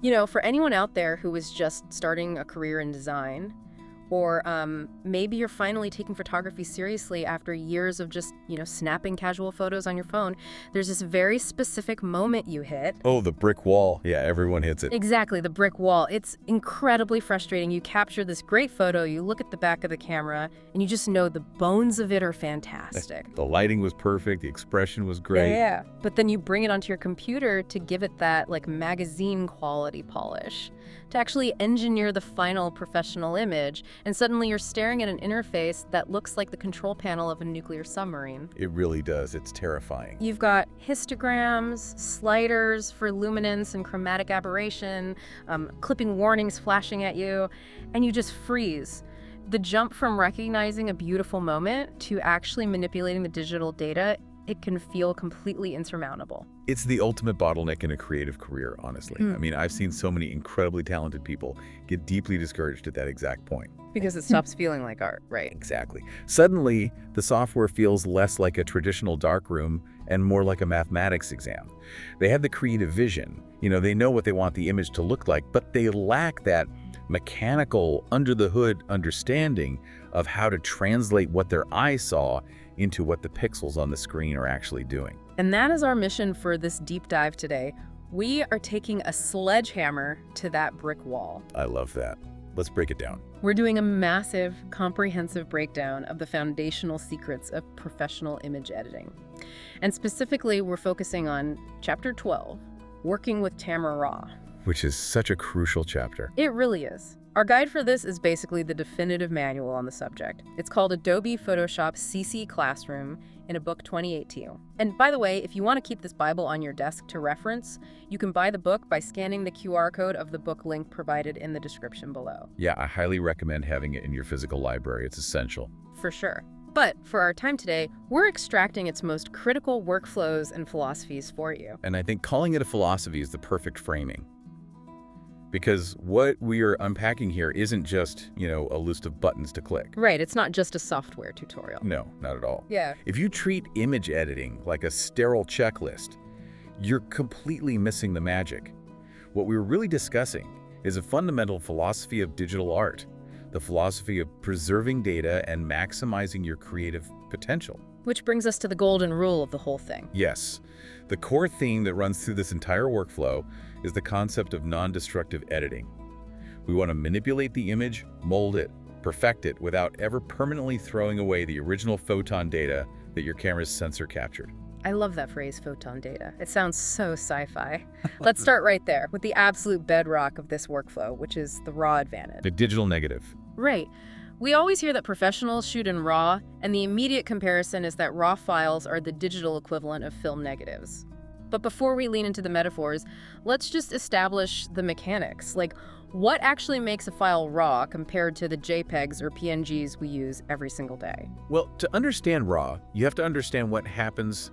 You know, for anyone out there who is just starting a career in design, or maybe you're finally taking photography seriously after years of just, snapping casual photos on your phone, there's this very specific moment you hit. Oh, the brick wall. Yeah, everyone hits it. Exactly, the brick wall. It's incredibly frustrating. You capture this great photo, you look at the back of the camera, and you just know the bones of it are fantastic. The lighting was perfect, the expression was great. Yeah. But then you bring it onto your computer to give it that, magazine quality polish, to actually engineer the final professional image, and suddenly you're staring at an interface that looks like the control panel of a nuclear submarine. It really does. It's terrifying. You've got histograms, sliders for luminance and chromatic aberration, clipping warnings flashing at you, and you just freeze. The jump from recognizing a beautiful moment to actually manipulating the digital data, it can feel completely insurmountable. It's the ultimate bottleneck in a creative career, honestly. I mean, I've seen so many incredibly talented people get deeply discouraged at that exact point. Because it stops feeling like art, right? Exactly. Suddenly, the software feels less like a traditional darkroom and more like a mathematics exam. They have the creative vision. They know what they want the image to look like, but they lack that mechanical, under-the-hood understanding of how to translate what their eye saw into what the pixels on the screen are actually doing. And that is our mission for this deep dive today. We are taking a sledgehammer to that brick wall. I love that. Let's break it down. We're doing a massive, comprehensive breakdown of the foundational secrets of professional image editing. And specifically, we're focusing on Chapter 12, Working with Camera Raw. Which is such a crucial chapter. It really is. Our guide for this is basically the definitive manual on the subject. It's called Adobe Photoshop CC Classroom in a book 2018. And by the way, if you want to keep this Bible on your desk to reference, you can buy the book by scanning the QR code of the book link provided in the description below. Yeah, I highly recommend having it in your physical library. It's essential. For sure. But for our time today, we're extracting its most critical workflows and philosophies for you. And I think calling it a philosophy is the perfect framing. Because what we are unpacking here isn't just, a list of buttons to click. Right, it's not just a software tutorial. No, not at all. Yeah. If you treat image editing like a sterile checklist, you're completely missing the magic. What we're really discussing is a fundamental philosophy of digital art, the philosophy of preserving data and maximizing your creative potential. Which brings us to the golden rule of the whole thing. Yes. The core theme that runs through this entire workflow is the concept of non-destructive editing. We want to manipulate the image, mold it, perfect it without ever permanently throwing away the original photon data that your camera's sensor captured. I love that phrase, photon data. It sounds so sci-fi. Let's start right there with the absolute bedrock of this workflow, which is the RAW advantage. The digital negative. Right. We always hear that professionals shoot in RAW, and the immediate comparison is that RAW files are the digital equivalent of film negatives. But before we lean into the metaphors, let's just establish the mechanics. What actually makes a file RAW compared to the JPEGs or PNGs we use every single day? Well, to understand RAW, you have to understand what happens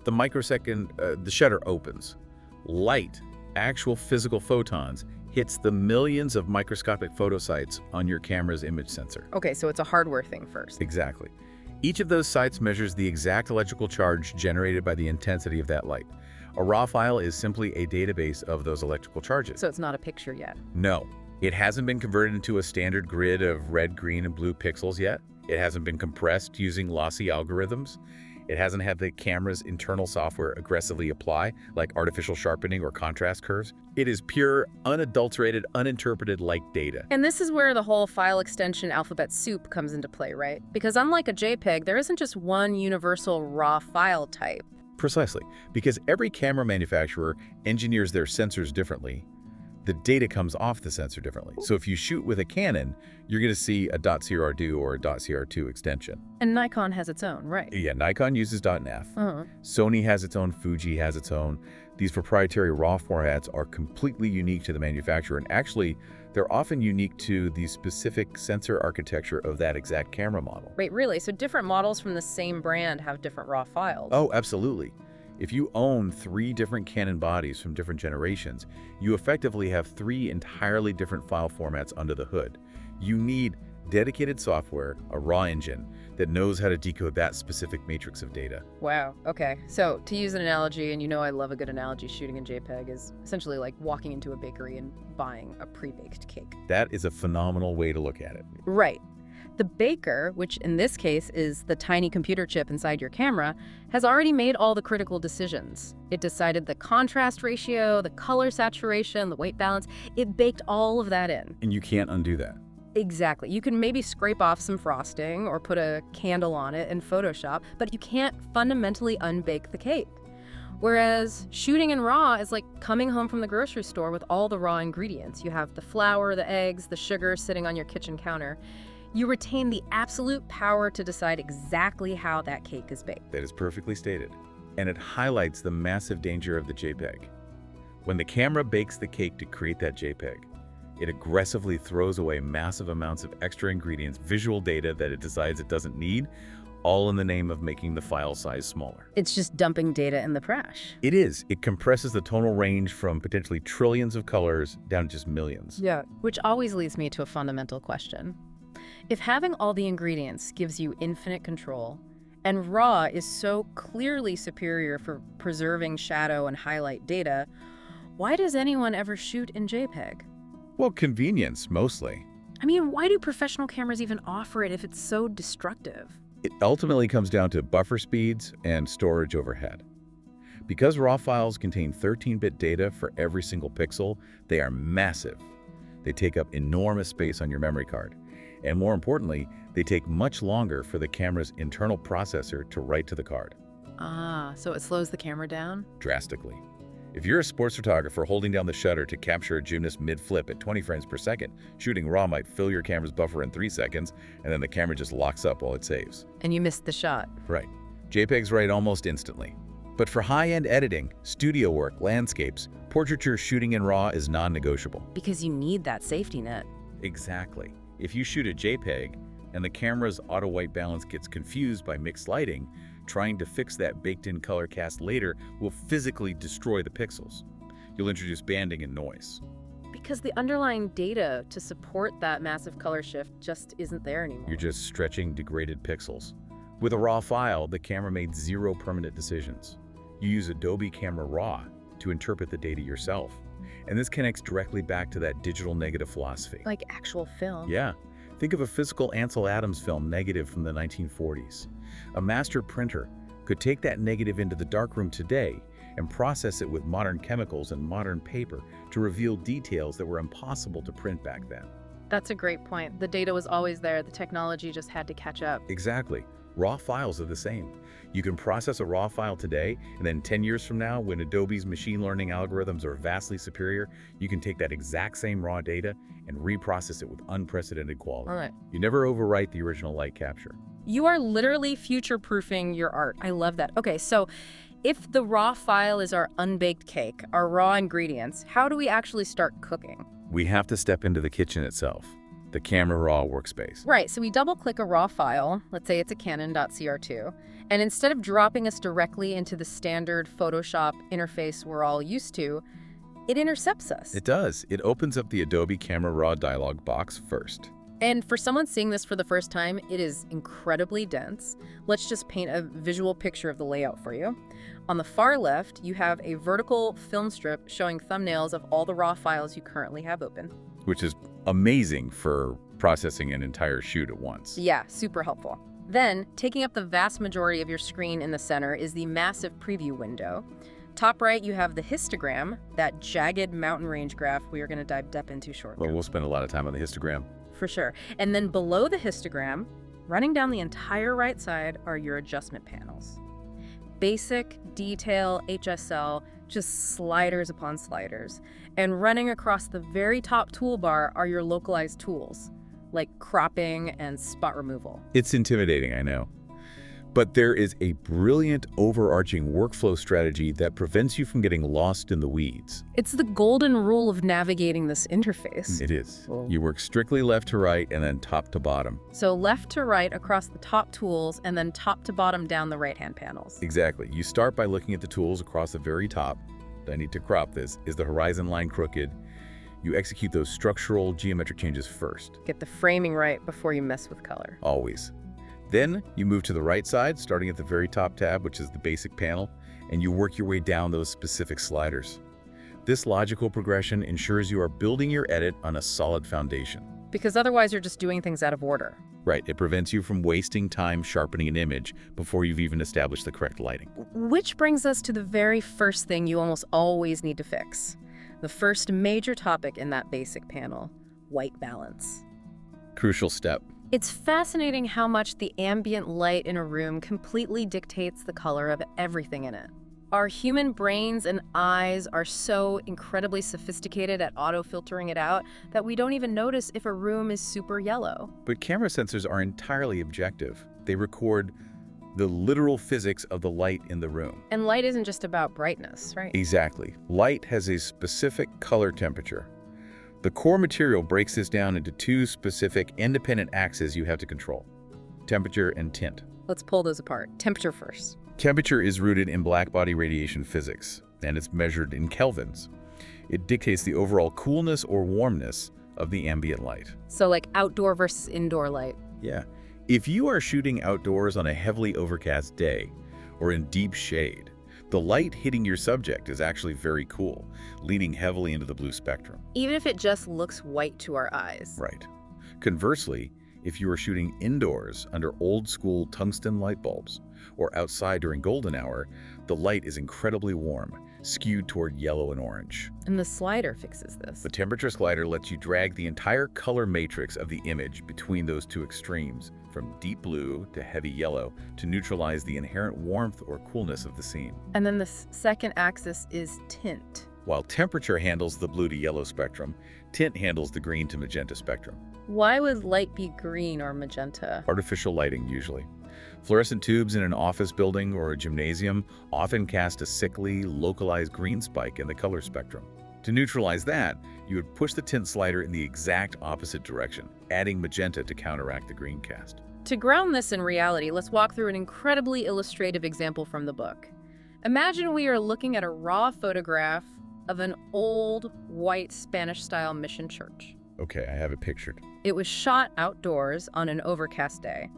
the microsecond the shutter opens. Light, actual physical photons, hits the millions of microscopic photosites on your camera's image sensor. Okay, so it's a hardware thing first. Exactly. Each of those sites measures the exact electrical charge generated by the intensity of that light. A RAW file is simply a database of those electrical charges. So it's not a picture yet? No. It hasn't been converted into a standard grid of red, green, and blue pixels yet. It hasn't been compressed using lossy algorithms. It hasn't had the camera's internal software aggressively apply, like artificial sharpening or contrast curves. It is pure, unadulterated, uninterpreted light data. And this is where the whole file extension alphabet soup comes into play, right? Because unlike a JPEG, there isn't just one universal RAW file type. Precisely. Because every camera manufacturer engineers their sensors differently, the data comes off the sensor differently. So if you shoot with a Canon, you're going to see a .cr2 or a .cr2 extension. And Nikon has its own, right? Yeah, Nikon uses .nf. Sony has its own, Fuji has its own. These proprietary RAW formats are completely unique to the manufacturer, and actually, they're often unique to the specific sensor architecture of that exact camera model. Wait, really? So different models from the same brand have different RAW files? Oh, absolutely. If you own 3 different Canon bodies from different generations, you effectively have 3 entirely different file formats under the hood. You need dedicated software, a raw engine, that knows how to decode that specific matrix of data. Wow, okay. So to use an analogy, and you know I love a good analogy, shooting in JPEG is essentially like walking into a bakery and buying a pre-baked cake. That is a phenomenal way to look at it. Right. The baker, which in this case is the tiny computer chip inside your camera, has already made all the critical decisions. It decided the contrast ratio, the color saturation, the white balance. It baked all of that in. And you can't undo that. Exactly. You can maybe scrape off some frosting or put a candle on it in Photoshop, but you can't fundamentally unbake the cake. Whereas shooting in RAW is like coming home from the grocery store with all the raw ingredients. You have the flour, the eggs, the sugar sitting on your kitchen counter. You retain the absolute power to decide exactly how that cake is baked. That is perfectly stated. And it highlights the massive danger of the JPEG. When the camera bakes the cake to create that JPEG, it aggressively throws away massive amounts of extra ingredients, visual data that it decides it doesn't need, all in the name of making the file size smaller. It's just dumping data in the trash. It is. It compresses the tonal range from potentially trillions of colors down to just millions. Yeah. Which always leads me to a fundamental question. If having all the ingredients gives you infinite control, and RAW is so clearly superior for preserving shadow and highlight data, why does anyone ever shoot in JPEG? Well, convenience, mostly. I mean, why do professional cameras even offer it if it's so destructive? It ultimately comes down to buffer speeds and storage overhead. Because RAW files contain 13-bit data for every single pixel, they are massive. They take up enormous space on your memory card. And more importantly, they take much longer for the camera's internal processor to write to the card. Ah, so it slows the camera down? Drastically. If you're a sports photographer holding down the shutter to capture a gymnast mid-flip at 20 frames per second, shooting RAW might fill your camera's buffer in 3 seconds, and then the camera just locks up while it saves. And you missed the shot. Right. JPEGs write almost instantly. But for high-end editing, studio work, landscapes, portraiture shooting in RAW is non-negotiable. Because you need that safety net. Exactly. If you shoot a JPEG and the camera's auto-white balance gets confused by mixed lighting, trying to fix that baked-in color cast later will physically destroy the pixels. You'll introduce banding and noise. Because the underlying data to support that massive color shift just isn't there anymore. You're just stretching degraded pixels. With a RAW file, the camera made 0 permanent decisions. You use Adobe Camera Raw to interpret the data yourself. And this connects directly back to that digital negative philosophy. Like actual film. Yeah. Think of a physical Ansel Adams film negative from the 1940s. A master printer could take that negative into the darkroom today and process it with modern chemicals and modern paper to reveal details that were impossible to print back then. That's a great point. The data was always there. The technology just had to catch up. Exactly. RAW files are the same. You can process a RAW file today, and then 10 years from now, when Adobe's machine learning algorithms are vastly superior, you can take that exact same raw data and reprocess it with unprecedented quality. All right. You never overwrite the original light capture. You are literally future-proofing your art. I love that. Okay, so if the raw file is our unbaked cake, our raw ingredients, how do we actually start cooking? We have to step into the kitchen itself, the Camera Raw workspace. Right, so we double-click a raw file, let's say it's a Canon.cr2, and instead of dropping us directly into the standard Photoshop interface we're all used to, it intercepts us. It does. It opens up the Adobe Camera Raw dialog box first. And for someone seeing this for the first time, it is incredibly dense. Let's just paint a visual picture of the layout for you. On the far left, you have a vertical film strip showing thumbnails of all the raw files you currently have open. Which is amazing for processing an entire shoot at once. Yeah, super helpful. Then, taking up the vast majority of your screen in the center is the massive preview window. Top right, you have the histogram, that jagged mountain range graph we are going to dive deep into shortly. Well, we'll spend a lot of time on the histogram. For sure. And then below the histogram, running down the entire right side, are your adjustment panels. Basic, detail, HSL, just sliders upon sliders. And running across the very top toolbar are your localized tools, like cropping and spot removal. It's intimidating, I know. But there is a brilliant overarching workflow strategy that prevents you from getting lost in the weeds. It's the golden rule of navigating this interface. It is. Well, You work strictly left to right and then top to bottom. So left to right across the top tools and then top to bottom down the right-hand panels. Exactly. You start by looking at the tools across the very top. I need to crop this. Is the horizon line crooked? You execute those structural geometric changes first. Get the framing right before you mess with color. Always. Then you move to the right side, starting at the very top tab, which is the basic panel, and you work your way down those specific sliders. This logical progression ensures you are building your edit on a solid foundation. Because otherwise you're just doing things out of order. Right, it prevents you from wasting time sharpening an image before you've even established the correct lighting. Which brings us to the very first thing you almost always need to fix. The first major topic in that basic panel, white balance. Crucial step. It's fascinating how much the ambient light in a room completely dictates the color of everything in it. Our human brains and eyes are so incredibly sophisticated at auto-filtering it out that we don't even notice if a room is super yellow. But camera sensors are entirely objective. They record the literal physics of the light in the room. And light isn't just about brightness, right? Exactly. Light has a specific color temperature. The core material breaks this down into two specific independent axes you have to control: temperature and tint. Let's pull those apart. Temperature first. Temperature is rooted in blackbody radiation physics, and it's measured in kelvins. It dictates the overall coolness or warmness of the ambient light. So like outdoor versus indoor light. Yeah. If you are shooting outdoors on a heavily overcast day or in deep shade, the light hitting your subject is actually very cool, leaning heavily into the blue spectrum. Even if it just looks white to our eyes. Right. Conversely, if you are shooting indoors under old-school tungsten light bulbs or outside during golden hour, the light is incredibly warm, skewed toward yellow and orange. And the slider fixes this. The temperature slider lets you drag the entire color matrix of the image between those two extremes, from deep blue to heavy yellow, to neutralize the inherent warmth or coolness of the scene. And then the second axis is tint. While temperature handles the blue to yellow spectrum, tint handles the green to magenta spectrum. Why would light be green or magenta? Artificial lighting, usually. Fluorescent tubes in an office building or a gymnasium often cast a sickly, localized green spike in the color spectrum. To neutralize that, you would push the tint slider in the exact opposite direction, adding magenta to counteract the green cast. To ground this in reality, let's walk through an incredibly illustrative example from the book. Imagine we are looking at a raw photograph of an old, white Spanish-style mission church. Okay, I have it pictured. It was shot outdoors on an overcast day.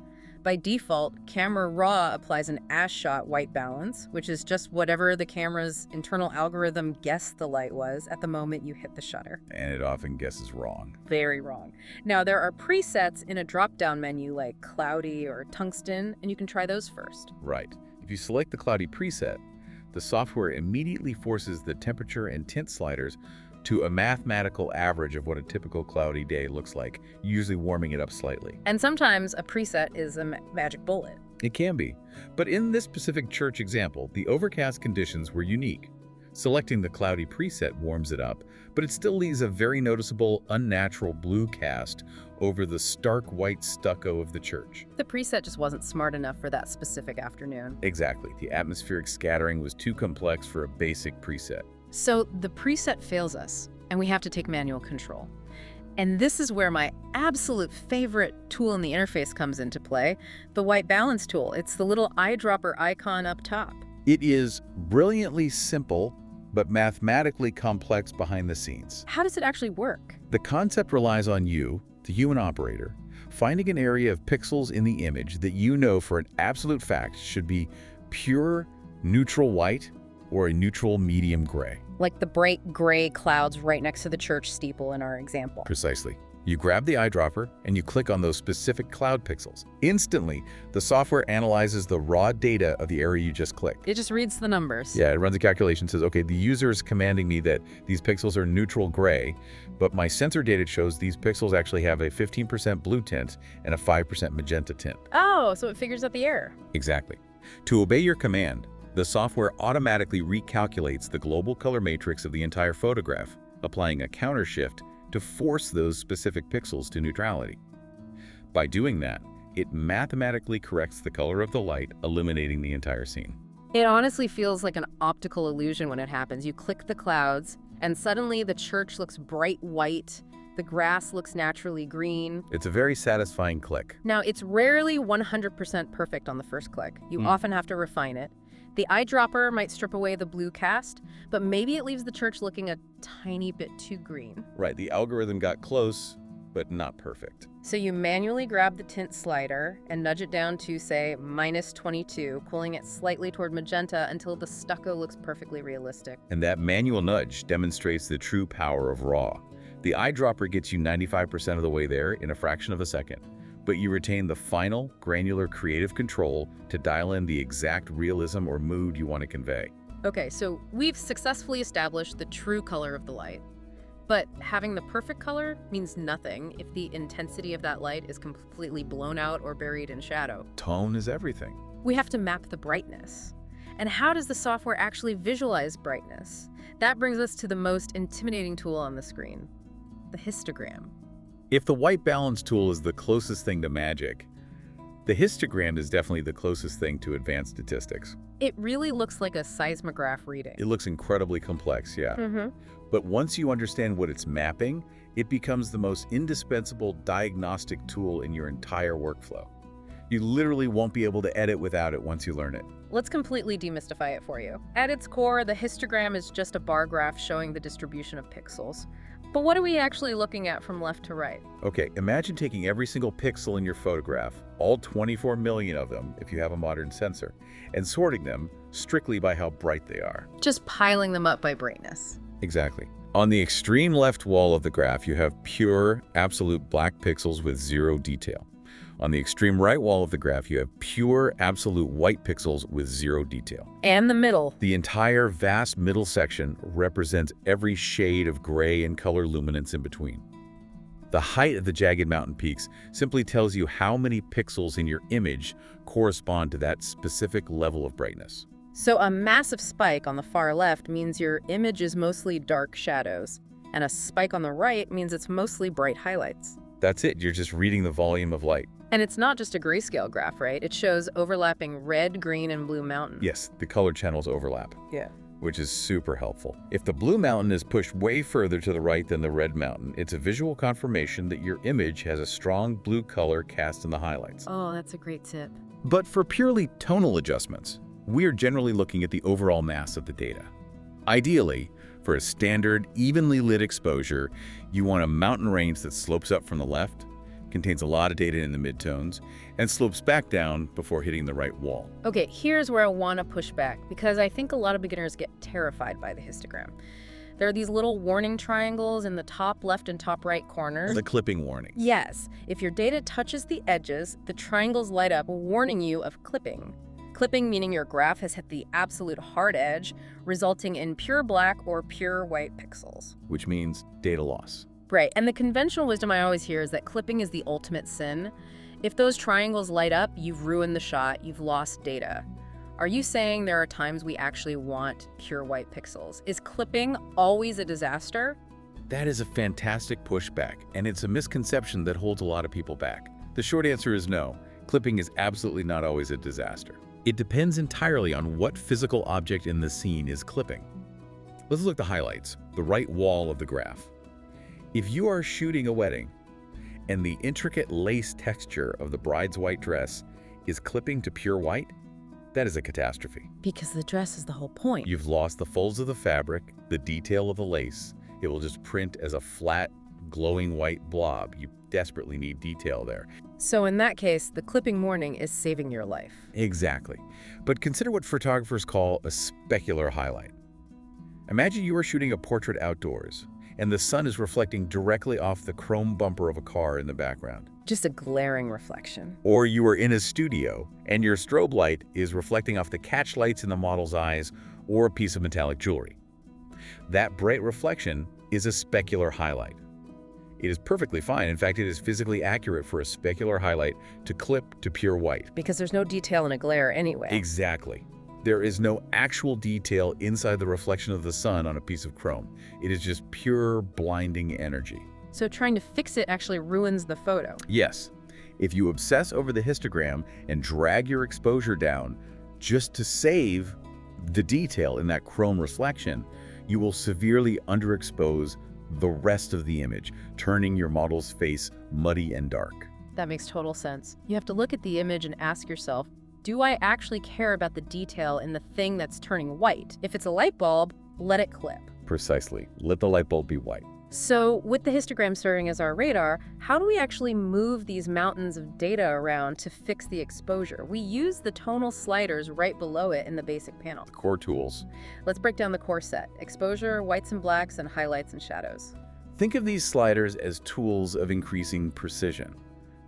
By default, Camera Raw applies an as-shot white balance, which is just whatever the camera's internal algorithm guessed the light was at the moment you hit the shutter. And it often guesses wrong. Very wrong. Now, there are presets in a drop-down menu like cloudy or tungsten, and you can try those first. Right. If you select the cloudy preset, the software immediately forces the temperature and tint sliders to a mathematical average of what a typical cloudy day looks like, usually warming it up slightly. And sometimes a preset is a magic bullet. It can be. But in this specific church example, the overcast conditions were unique. Selecting the cloudy preset warms it up, but it still leaves a very noticeable, unnatural blue cast over the stark white stucco of the church. The preset just wasn't smart enough for that specific afternoon. Exactly. The atmospheric scattering was too complex for a basic preset. So the preset fails us, and we have to take manual control. And this is where my absolute favorite tool in the interface comes into play, the white balance tool. It's the little eyedropper icon up top. It is brilliantly simple, but mathematically complex behind the scenes. How does it actually work? The concept relies on you, the human operator, finding an area of pixels in the image that you know for an absolute fact should be pure neutral white or a neutral medium gray. Like the bright gray clouds right next to the church steeple in our example. Precisely. You grab the eyedropper and you click on those specific cloud pixels. Instantly, the software analyzes the raw data of the area you just clicked. It just reads the numbers. Yeah, it runs a calculation, says, okay, the user is commanding me that these pixels are neutral gray, but my sensor data shows these pixels actually have a 15% blue tint and a 5% magenta tint. Oh, so it figures out the error. Exactly. To obey your command, the software automatically recalculates the global color matrix of the entire photograph, applying a counter shift to force those specific pixels to neutrality. By doing that, it mathematically corrects the color of the light, eliminating the entire scene. It honestly feels like an optical illusion when it happens. You click the clouds, and suddenly the church looks bright white, the grass looks naturally green. It's a very satisfying click. Now, it's rarely 100% perfect on the first click. You often have to refine it. The eyedropper might strip away the blue cast, but maybe it leaves the church looking a tiny bit too green. Right, the algorithm got close, but not perfect. So you manually grab the tint slider and nudge it down to, say, -22, pulling it slightly toward magenta until the stucco looks perfectly realistic. And that manual nudge demonstrates the true power of RAW. The eyedropper gets you 95% of the way there in a fraction of a second, but you retain the final, granular creative control to dial in the exact realism or mood you want to convey. Okay, so we've successfully established the true color of the light. But having the perfect color means nothing if the intensity of that light is completely blown out or buried in shadow. Tone is everything. We have to map the brightness. And how does the software actually visualize brightness? That brings us to the most intimidating tool on the screen, the histogram. If the white balance tool is the closest thing to magic, the histogram is definitely the closest thing to advanced statistics. It really looks like a seismograph reading. It looks incredibly complex, yeah. But once you understand what it's mapping, it becomes the most indispensable diagnostic tool in your entire workflow. You literally won't be able to edit without it once you learn it. Let's completely demystify it for you. At its core, the histogram is just a bar graph showing the distribution of pixels. But what are we actually looking at from left to right? Okay, imagine taking every single pixel in your photograph, all 24 million of them if you have a modern sensor, and sorting them strictly by how bright they are. Just piling them up by brightness. Exactly. On the extreme left wall of the graph, you have pure, absolute black pixels with zero detail. On the extreme right wall of the graph, you have pure, absolute white pixels with zero detail. And the middle. The entire vast middle section represents every shade of gray and color luminance in between. The height of the jagged mountain peaks simply tells you how many pixels in your image correspond to that specific level of brightness. So a massive spike on the far left means your image is mostly dark shadows, and a spike on the right means it's mostly bright highlights. That's it, you're just reading the volume of light. And it's not just a grayscale graph, right? It shows overlapping red, green, and blue mountains. Yes, the color channels overlap. Yeah. Which is super helpful. If the blue mountain is pushed way further to the right than the red mountain, it's a visual confirmation that your image has a strong blue color cast in the highlights. Oh, that's a great tip. But for purely tonal adjustments, we are generally looking at the overall mass of the data. Ideally, for a standard, evenly lit exposure, you want a mountain range that slopes up from the left, contains a lot of data in the midtones, and slopes back down before hitting the right wall. Okay, here's where I want to push back, because I think a lot of beginners get terrified by the histogram. There are these little warning triangles in the top left and top right corners. The clipping warning. Yes, if your data touches the edges, the triangles light up, warning you of clipping. Clipping meaning your graph has hit the absolute hard edge, resulting in pure black or pure white pixels. Which means data loss. Right, and the conventional wisdom I always hear is that clipping is the ultimate sin. If those triangles light up, you've ruined the shot, you've lost data. Are you saying there are times we actually want pure white pixels? Is clipping always a disaster? That is a fantastic pushback, and it's a misconception that holds a lot of people back. The short answer is no. Clipping is absolutely not always a disaster. It depends entirely on what physical object in the scene is clipping. Let's look at the highlights, the right wall of the graph. If you are shooting a wedding and the intricate lace texture of the bride's white dress is clipping to pure white, that is a catastrophe. Because the dress is the whole point. You've lost the folds of the fabric, the detail of the lace. It will just print as a flat, glowing white blob. You desperately need detail there. So in that case, the clipping warning is saving your life. Exactly. But consider what photographers call a specular highlight. Imagine you are shooting a portrait outdoors, and the sun is reflecting directly off the chrome bumper of a car in the background. Just a glaring reflection. Or you are in a studio, and your strobe light is reflecting off the catch lights in the model's eyes or a piece of metallic jewelry. That bright reflection is a specular highlight. It is perfectly fine. In fact, it is physically accurate for a specular highlight to clip to pure white. Because there's no detail in a glare anyway. Exactly. There is no actual detail inside the reflection of the sun on a piece of chrome. It is just pure blinding energy. So trying to fix it actually ruins the photo. Yes. If you obsess over the histogram and drag your exposure down just to save the detail in that chrome reflection, you will severely underexpose the rest of the image, turning your model's face muddy and dark. That makes total sense. You have to look at the image and ask yourself, Do I actually care about the detail in the thing that's turning white? If it's a light bulb, let it clip. Precisely. Let the light bulb be white. So with the histogram serving as our radar, how do we actually move these mountains of data around to fix the exposure? We use the tonal sliders right below it in the basic panel. The core tools. Let's break down the core set: exposure, whites and blacks, and highlights and shadows. Think of these sliders as tools of increasing precision.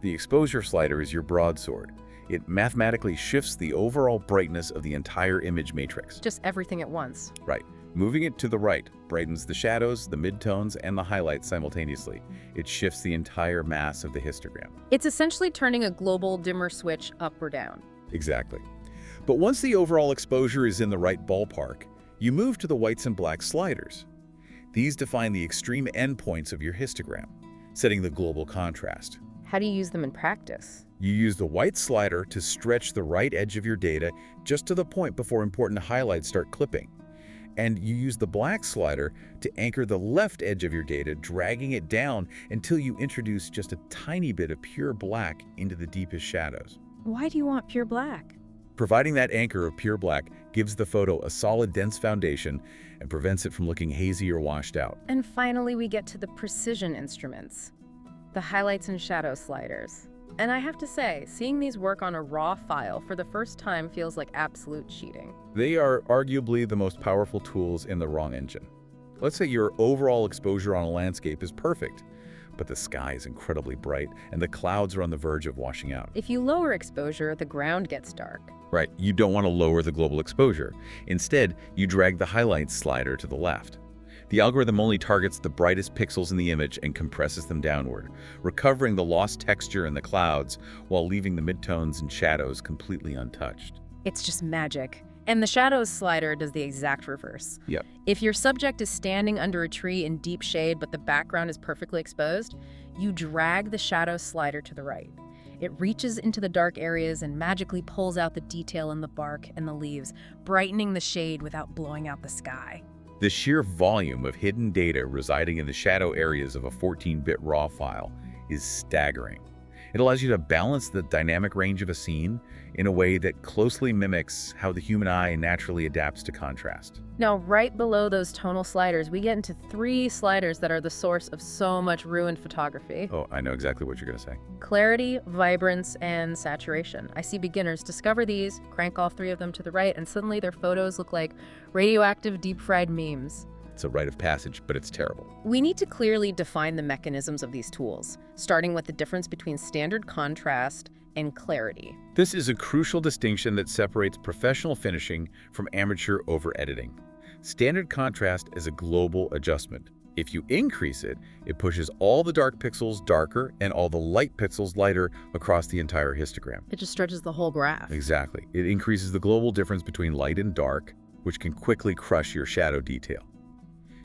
The exposure slider is your broadsword. It mathematically shifts the overall brightness of the entire image matrix. Just everything at once. Right. Moving it to the right brightens the shadows, the midtones, and the highlights simultaneously. It shifts the entire mass of the histogram. It's essentially turning a global dimmer switch up or down. Exactly. But once the overall exposure is in the right ballpark, you move to the whites and blacks sliders. These define the extreme endpoints of your histogram, setting the global contrast. How do you use them in practice? You use the white slider to stretch the right edge of your data just to the point before important highlights start clipping. And you use the black slider to anchor the left edge of your data, dragging it down until you introduce just a tiny bit of pure black into the deepest shadows. Why do you want pure black? Providing that anchor of pure black gives the photo a solid, dense foundation and prevents it from looking hazy or washed out. And finally, we get to the precision instruments, the highlights and shadow sliders. And I have to say, seeing these work on a raw file for the first time feels like absolute cheating. They are arguably the most powerful tools in the RAW engine. Let's say your overall exposure on a landscape is perfect, but the sky is incredibly bright and the clouds are on the verge of washing out. If you lower exposure, the ground gets dark. Right, you don't want to lower the global exposure. Instead, you drag the highlights slider to the left. The algorithm only targets the brightest pixels in the image and compresses them downward, recovering the lost texture in the clouds while leaving the midtones and shadows completely untouched. It's just magic. And the shadows slider does the exact reverse. Yep. If your subject is standing under a tree in deep shade but the background is perfectly exposed, you drag the shadows slider to the right. It reaches into the dark areas and magically pulls out the detail in the bark and the leaves, brightening the shade without blowing out the sky. The sheer volume of hidden data residing in the shadow areas of a 14-bit RAW file is staggering. It allows you to balance the dynamic range of a scene in a way that closely mimics how the human eye naturally adapts to contrast. Now, right below those tonal sliders, we get into 3 sliders that are the source of so much ruined photography. Oh, I know exactly what you're going to say. Clarity, vibrance, and saturation. I see beginners discover these, crank all 3 of them to the right, and suddenly their photos look like radioactive deep-fried memes. It's a rite of passage, but it's terrible. We need to clearly define the mechanisms of these tools, starting with the difference between standard contrast and clarity. This is a crucial distinction that separates professional finishing from amateur over-editing. Standard contrast is a global adjustment. If you increase it, it pushes all the dark pixels darker and all the light pixels lighter across the entire histogram. It just stretches the whole graph. Exactly. It increases the global difference between light and dark, which can quickly crush your shadow detail.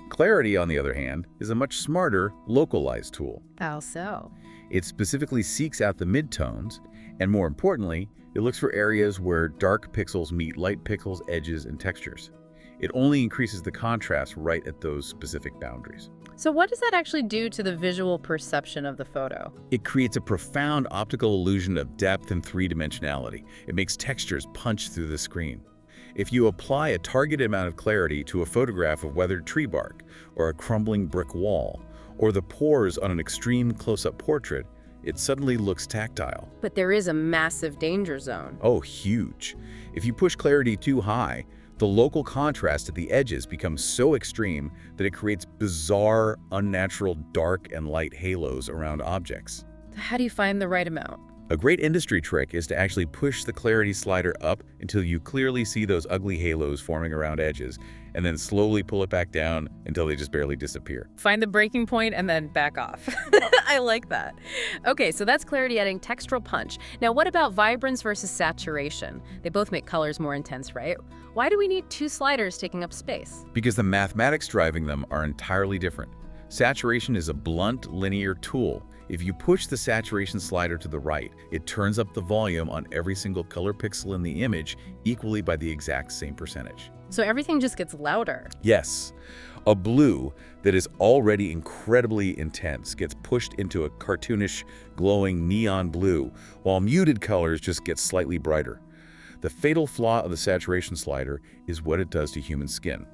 Clarity, on the other hand, is a much smarter, localized tool. How so? It specifically seeks out the midtones, and more importantly, it looks for areas where dark pixels meet light pixels, edges, and textures. It only increases the contrast right at those specific boundaries. So what does that actually do to the visual perception of the photo? It creates a profound optical illusion of depth and three-dimensionality. It makes textures punch through the screen. If you apply a targeted amount of clarity to a photograph of weathered tree bark, or a crumbling brick wall, or the pores on an extreme close-up portrait, it suddenly looks tactile. But there is a massive danger zone. Oh, huge. If you push clarity too high, the local contrast at the edges becomes so extreme that it creates bizarre, unnatural dark and light halos around objects. How do you find the right amount? A great industry trick is to actually push the clarity slider up until you clearly see those ugly halos forming around edges, and then slowly pull it back down until they just barely disappear. Find the breaking point and then back off. I like that. Okay, so that's clarity adding textural punch. Now, what about vibrance versus saturation? They both make colors more intense, right? Why do we need 2 sliders taking up space? Because the mathematics driving them are entirely different. Saturation is a blunt, linear tool. If you push the saturation slider to the right, it turns up the volume on every single color pixel in the image equally by the exact same percentage. So everything just gets louder. Yes. A blue that is already incredibly intense gets pushed into a cartoonish, glowing neon blue, while muted colors just get slightly brighter. The fatal flaw of the saturation slider is what it does to human skin.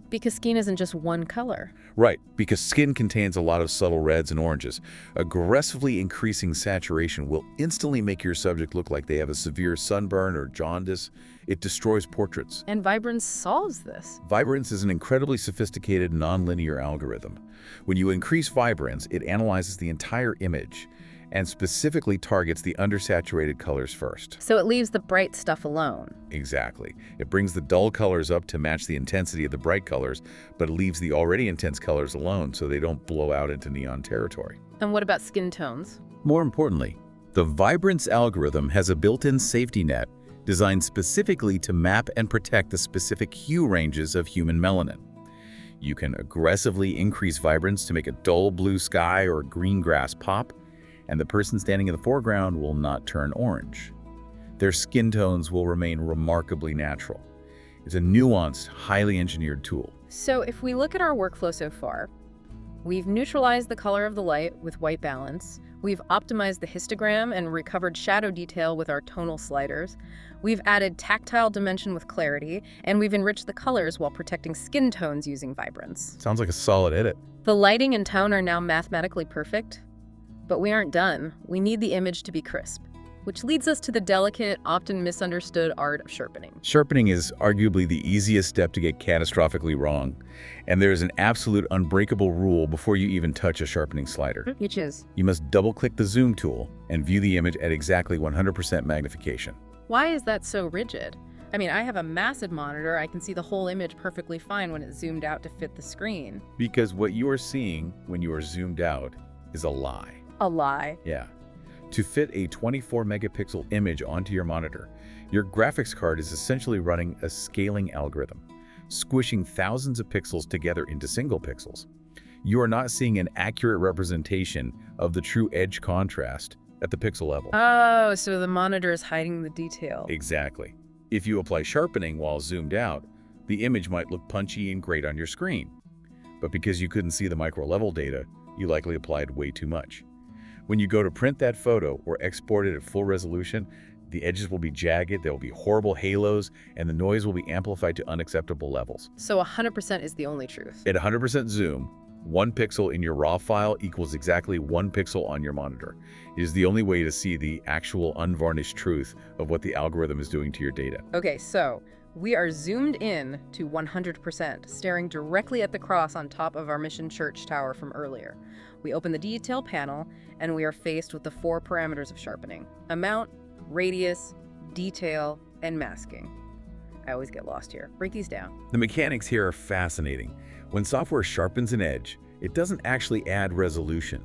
Because skin isn't just one color. Right, because skin contains a lot of subtle reds and oranges. Aggressively increasing saturation will instantly make your subject look like they have a severe sunburn or jaundice. It destroys portraits. And Vibrance solves this. Vibrance is an incredibly sophisticated nonlinear algorithm. When you increase vibrance, it analyzes the entire image and specifically targets the undersaturated colors first. So it leaves the bright stuff alone. Exactly. It brings the dull colors up to match the intensity of the bright colors, but leaves the already intense colors alone so they don't blow out into neon territory. And what about skin tones? More importantly, the Vibrance algorithm has a built-in safety net designed specifically to map and protect the specific hue ranges of human melanin. You can aggressively increase vibrance to make a dull blue sky or green grass pop, and the person standing in the foreground will not turn orange. Their skin tones will remain remarkably natural. It's a nuanced, highly engineered tool. So if we look at our workflow so far, we've neutralized the color of the light with white balance, we've optimized the histogram and recovered shadow detail with our tonal sliders, we've added tactile dimension with clarity, and we've enriched the colors while protecting skin tones using Vibrance. Sounds like a solid edit. The lighting and tone are now mathematically perfect, but we aren't done. We need the image to be crisp, which leads us to the delicate, often misunderstood art of sharpening. Sharpening is arguably the easiest step to get catastrophically wrong, and there is an absolute unbreakable rule before you even touch a sharpening slider. Which is? You must double-click the zoom tool and view the image at exactly 100% magnification. Why is that so rigid? I mean, I have a massive monitor. I can see the whole image perfectly fine when it's zoomed out to fit the screen. Because what you are seeing when you are zoomed out is a lie. A lie. Yeah. To fit a 24 megapixel image onto your monitor, your graphics card is essentially running a scaling algorithm, squishing thousands of pixels together into single pixels. You are not seeing an accurate representation of the true edge contrast at the pixel level. Oh, so the monitor is hiding the detail. Exactly. If you apply sharpening while zoomed out, the image might look punchy and great on your screen. But because you couldn't see the micro level data, you likely applied way too much. When you go to print that photo or export it at full resolution, the edges will be jagged, there will be horrible halos, and the noise will be amplified to unacceptable levels. So 100% is the only truth. At 100% zoom, 1 pixel in your RAW file equals exactly 1 pixel on your monitor. It is the only way to see the actual unvarnished truth of what the algorithm is doing to your data. Okay, so we are zoomed in to 100%, staring directly at the cross on top of our Mission Church tower from earlier. We open the detail panel, and we are faced with the 4 parameters of sharpening: amount, radius, detail, and masking. I always get lost here. Break these down. The mechanics here are fascinating. When software sharpens an edge, it doesn't actually add resolution.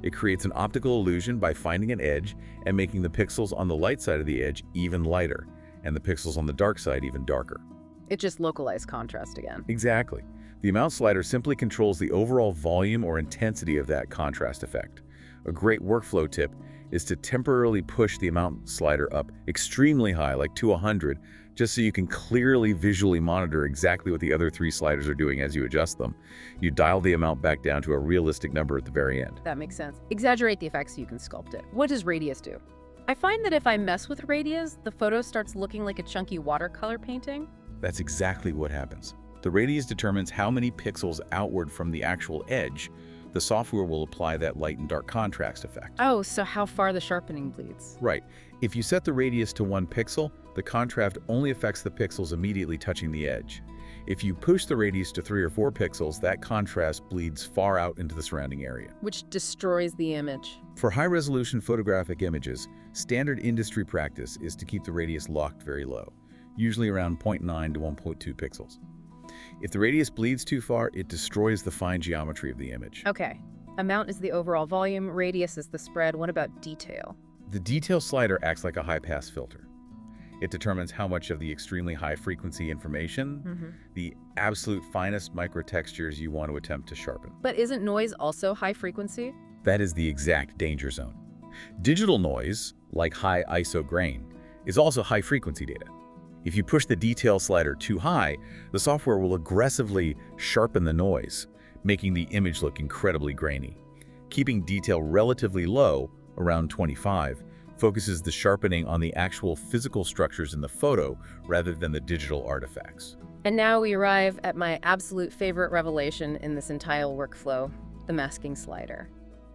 It creates an optical illusion by finding an edge and making the pixels on the light side of the edge even lighter, and the pixels on the dark side even darker. It just localized contrast again. Exactly. The amount slider simply controls the overall volume or intensity of that contrast effect. A great workflow tip is to temporarily push the amount slider up extremely high, like to 100, just so you can clearly visually monitor exactly what the other 3 sliders are doing as you adjust them. You dial the amount back down to a realistic number at the very end. That makes sense. Exaggerate the effects so you can sculpt it. What does radius do? I find that if I mess with radius, the photo starts looking like a chunky watercolor painting. That's exactly what happens. The radius determines how many pixels outward from the actual edge the software will apply that light and dark contrast effect. Oh, so how far the sharpening bleeds. Right. If you set the radius to 1 pixel, the contrast only affects the pixels immediately touching the edge. If you push the radius to 3 or 4 pixels, that contrast bleeds far out into the surrounding area, which destroys the image. For high-resolution photographic images, standard industry practice is to keep the radius locked very low, usually around 0.9 to 1.2 pixels. If the radius bleeds too far, it destroys the fine geometry of the image. Okay. Amount is the overall volume, radius is the spread. What about detail? The detail slider acts like a high-pass filter. It determines how much of the extremely high-frequency information, the absolute finest microtextures you want to attempt to sharpen. But isn't noise also high frequency? That is the exact danger zone. Digital noise, like high ISO grain, is also high-frequency data. If you push the detail slider too high, the software will aggressively sharpen the noise, making the image look incredibly grainy. Keeping detail relatively low, around 25, focuses the sharpening on the actual physical structures in the photo rather than the digital artifacts. And now we arrive at my absolute favorite revelation in this entire workflow, the masking slider.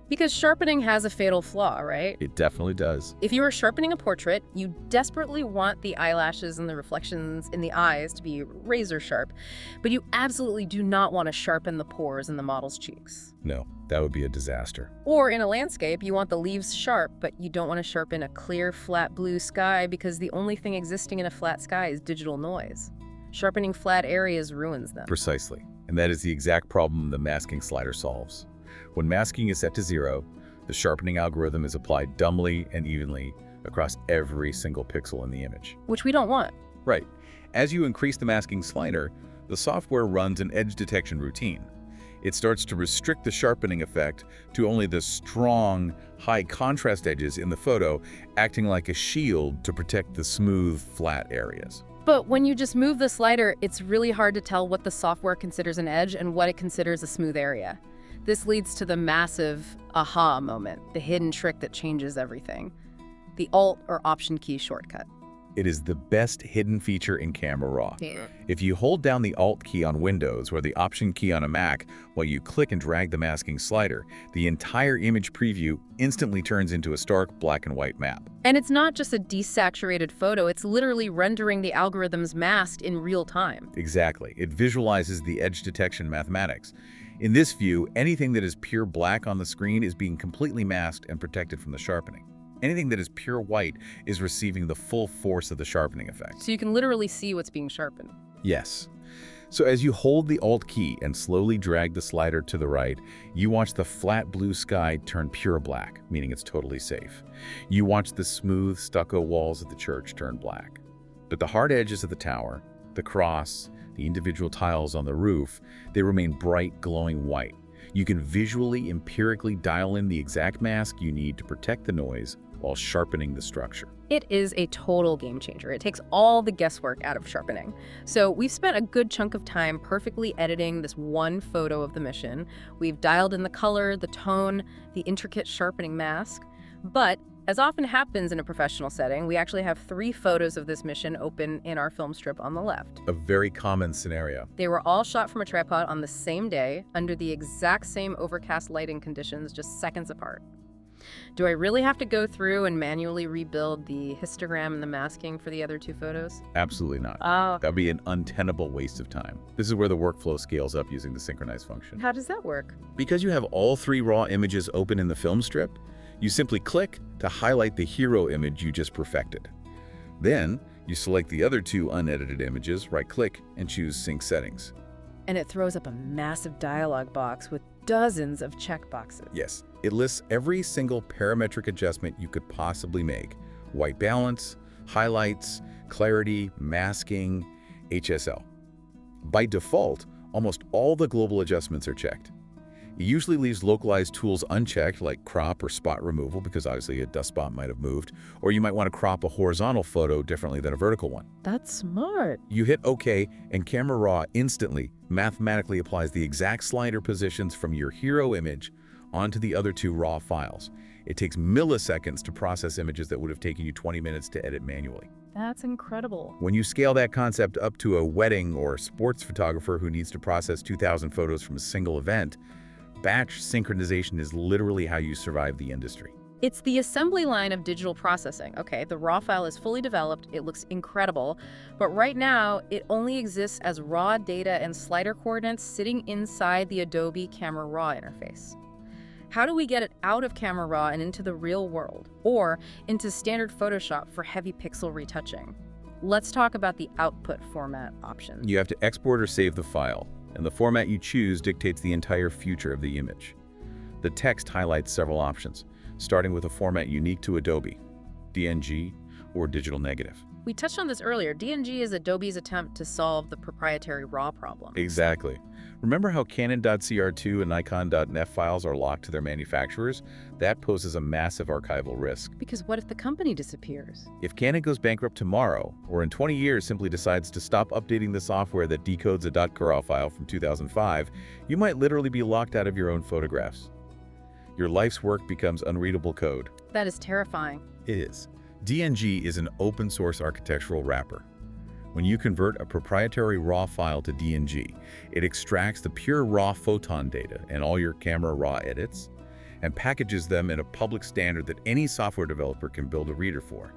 Because sharpening has a fatal flaw, right? It definitely does. If you are sharpening a portrait, you desperately want the eyelashes and the reflections in the eyes to be razor sharp, but you absolutely do not want to sharpen the pores in the model's cheeks. No, that would be a disaster. Or in a landscape, you want the leaves sharp, but you don't want to sharpen a clear, flat blue sky because the only thing existing in a flat sky is digital noise. Sharpening flat areas ruins them. Precisely. And that is the exact problem the masking slider solves. When masking is set to 0, the sharpening algorithm is applied dumbly and evenly across every single pixel in the image. Which we don't want. Right. As you increase the masking slider, the software runs an edge detection routine. It starts to restrict the sharpening effect to only the strong, high contrast edges in the photo, acting like a shield to protect the smooth, flat areas. But when you just move the slider, it's really hard to tell what the software considers an edge and what it considers a smooth area. This leads to the massive aha moment, the hidden trick that changes everything, the Alt or Option key shortcut. It is the best hidden feature in Camera Raw. If you hold down the Alt key on Windows or the Option key on a Mac while you click and drag the masking slider, the entire image preview instantly turns into a stark black and white map. And it's not just a desaturated photo, it's literally rendering the algorithm's mask in real time. Exactly. It visualizes the edge detection mathematics. In this view, anything that is pure black on the screen is being completely masked and protected from the sharpening. Anything that is pure white is receiving the full force of the sharpening effect. So you can literally see what's being sharpened. Yes. So as you hold the Alt key and slowly drag the slider to the right, you watch the flat blue sky turn pure black, meaning it's totally safe. You watch the smooth stucco walls of the church turn black. But the hard edges of the tower, the cross, the individual tiles on the roof, they remain bright, glowing white. You can visually, empirically dial in the exact mask you need to protect the noise while sharpening the structure. It is a total game changer. It takes all the guesswork out of sharpening. So we've spent a good chunk of time perfectly editing this one photo of the mission. We've dialed in the color, the tone, the intricate sharpening mask. But as often happens in a professional setting, we actually have 3 photos of this mission open in our film strip on the left. A very common scenario. They were all shot from a tripod on the same day, under the exact same overcast lighting conditions, just seconds apart. Do I really have to go through and manually rebuild the histogram and the masking for the other 2 photos? Absolutely not. Oh. That would be an untenable waste of time. This is where the workflow scales up using the synchronize function. How does that work? Because you have all 3 raw images open in the film strip, you simply click to highlight the hero image you just perfected. Then, you select the other 2 unedited images, right-click, and choose Sync Settings. And it throws up a massive dialog box with dozens of checkboxes. Yes, it lists every single parametric adjustment you could possibly make. White balance, highlights, clarity, masking, HSL. By default, almost all the global adjustments are checked. It usually leaves localized tools unchecked, like crop or spot removal, because obviously a dust spot might have moved, or you might want to crop a horizontal photo differently than a vertical one. That's smart. You hit OK, and Camera Raw instantly, mathematically applies the exact slider positions from your hero image onto the other 2 raw files. It takes milliseconds to process images that would have taken you 20 minutes to edit manually. That's incredible. When you scale that concept up to a wedding or sports photographer who needs to process 2,000 photos from a single event, batch synchronization is literally how you survive the industry. It's the assembly line of digital processing. Okay, the raw file is fully developed, it looks incredible, but right now it only exists as raw data and slider coordinates sitting inside the Adobe Camera Raw interface. How do we get it out of Camera Raw and into the real world, or into standard Photoshop for heavy pixel retouching? Let's talk about the output format option. You have to export or save the file, and the format you choose dictates the entire future of the image. The text highlights several options, starting with a format unique to Adobe, DNG or digital negative. We touched on this earlier. DNG is Adobe's attempt to solve the proprietary RAW problem. Exactly. Remember how Canon.cr2 and Nikon.nef files are locked to their manufacturers? That poses a massive archival risk. Because what if the company disappears? If Canon goes bankrupt tomorrow, or in 20 years simply decides to stop updating the software that decodes a .cur file from 2005, you might literally be locked out of your own photographs. Your life's work becomes unreadable code. That is terrifying. It is. DNG is an open-source architectural wrapper. When you convert a proprietary RAW file to DNG, it extracts the pure raw photon data and all your Camera Raw edits and packages them in a public standard that any software developer can build a reader for.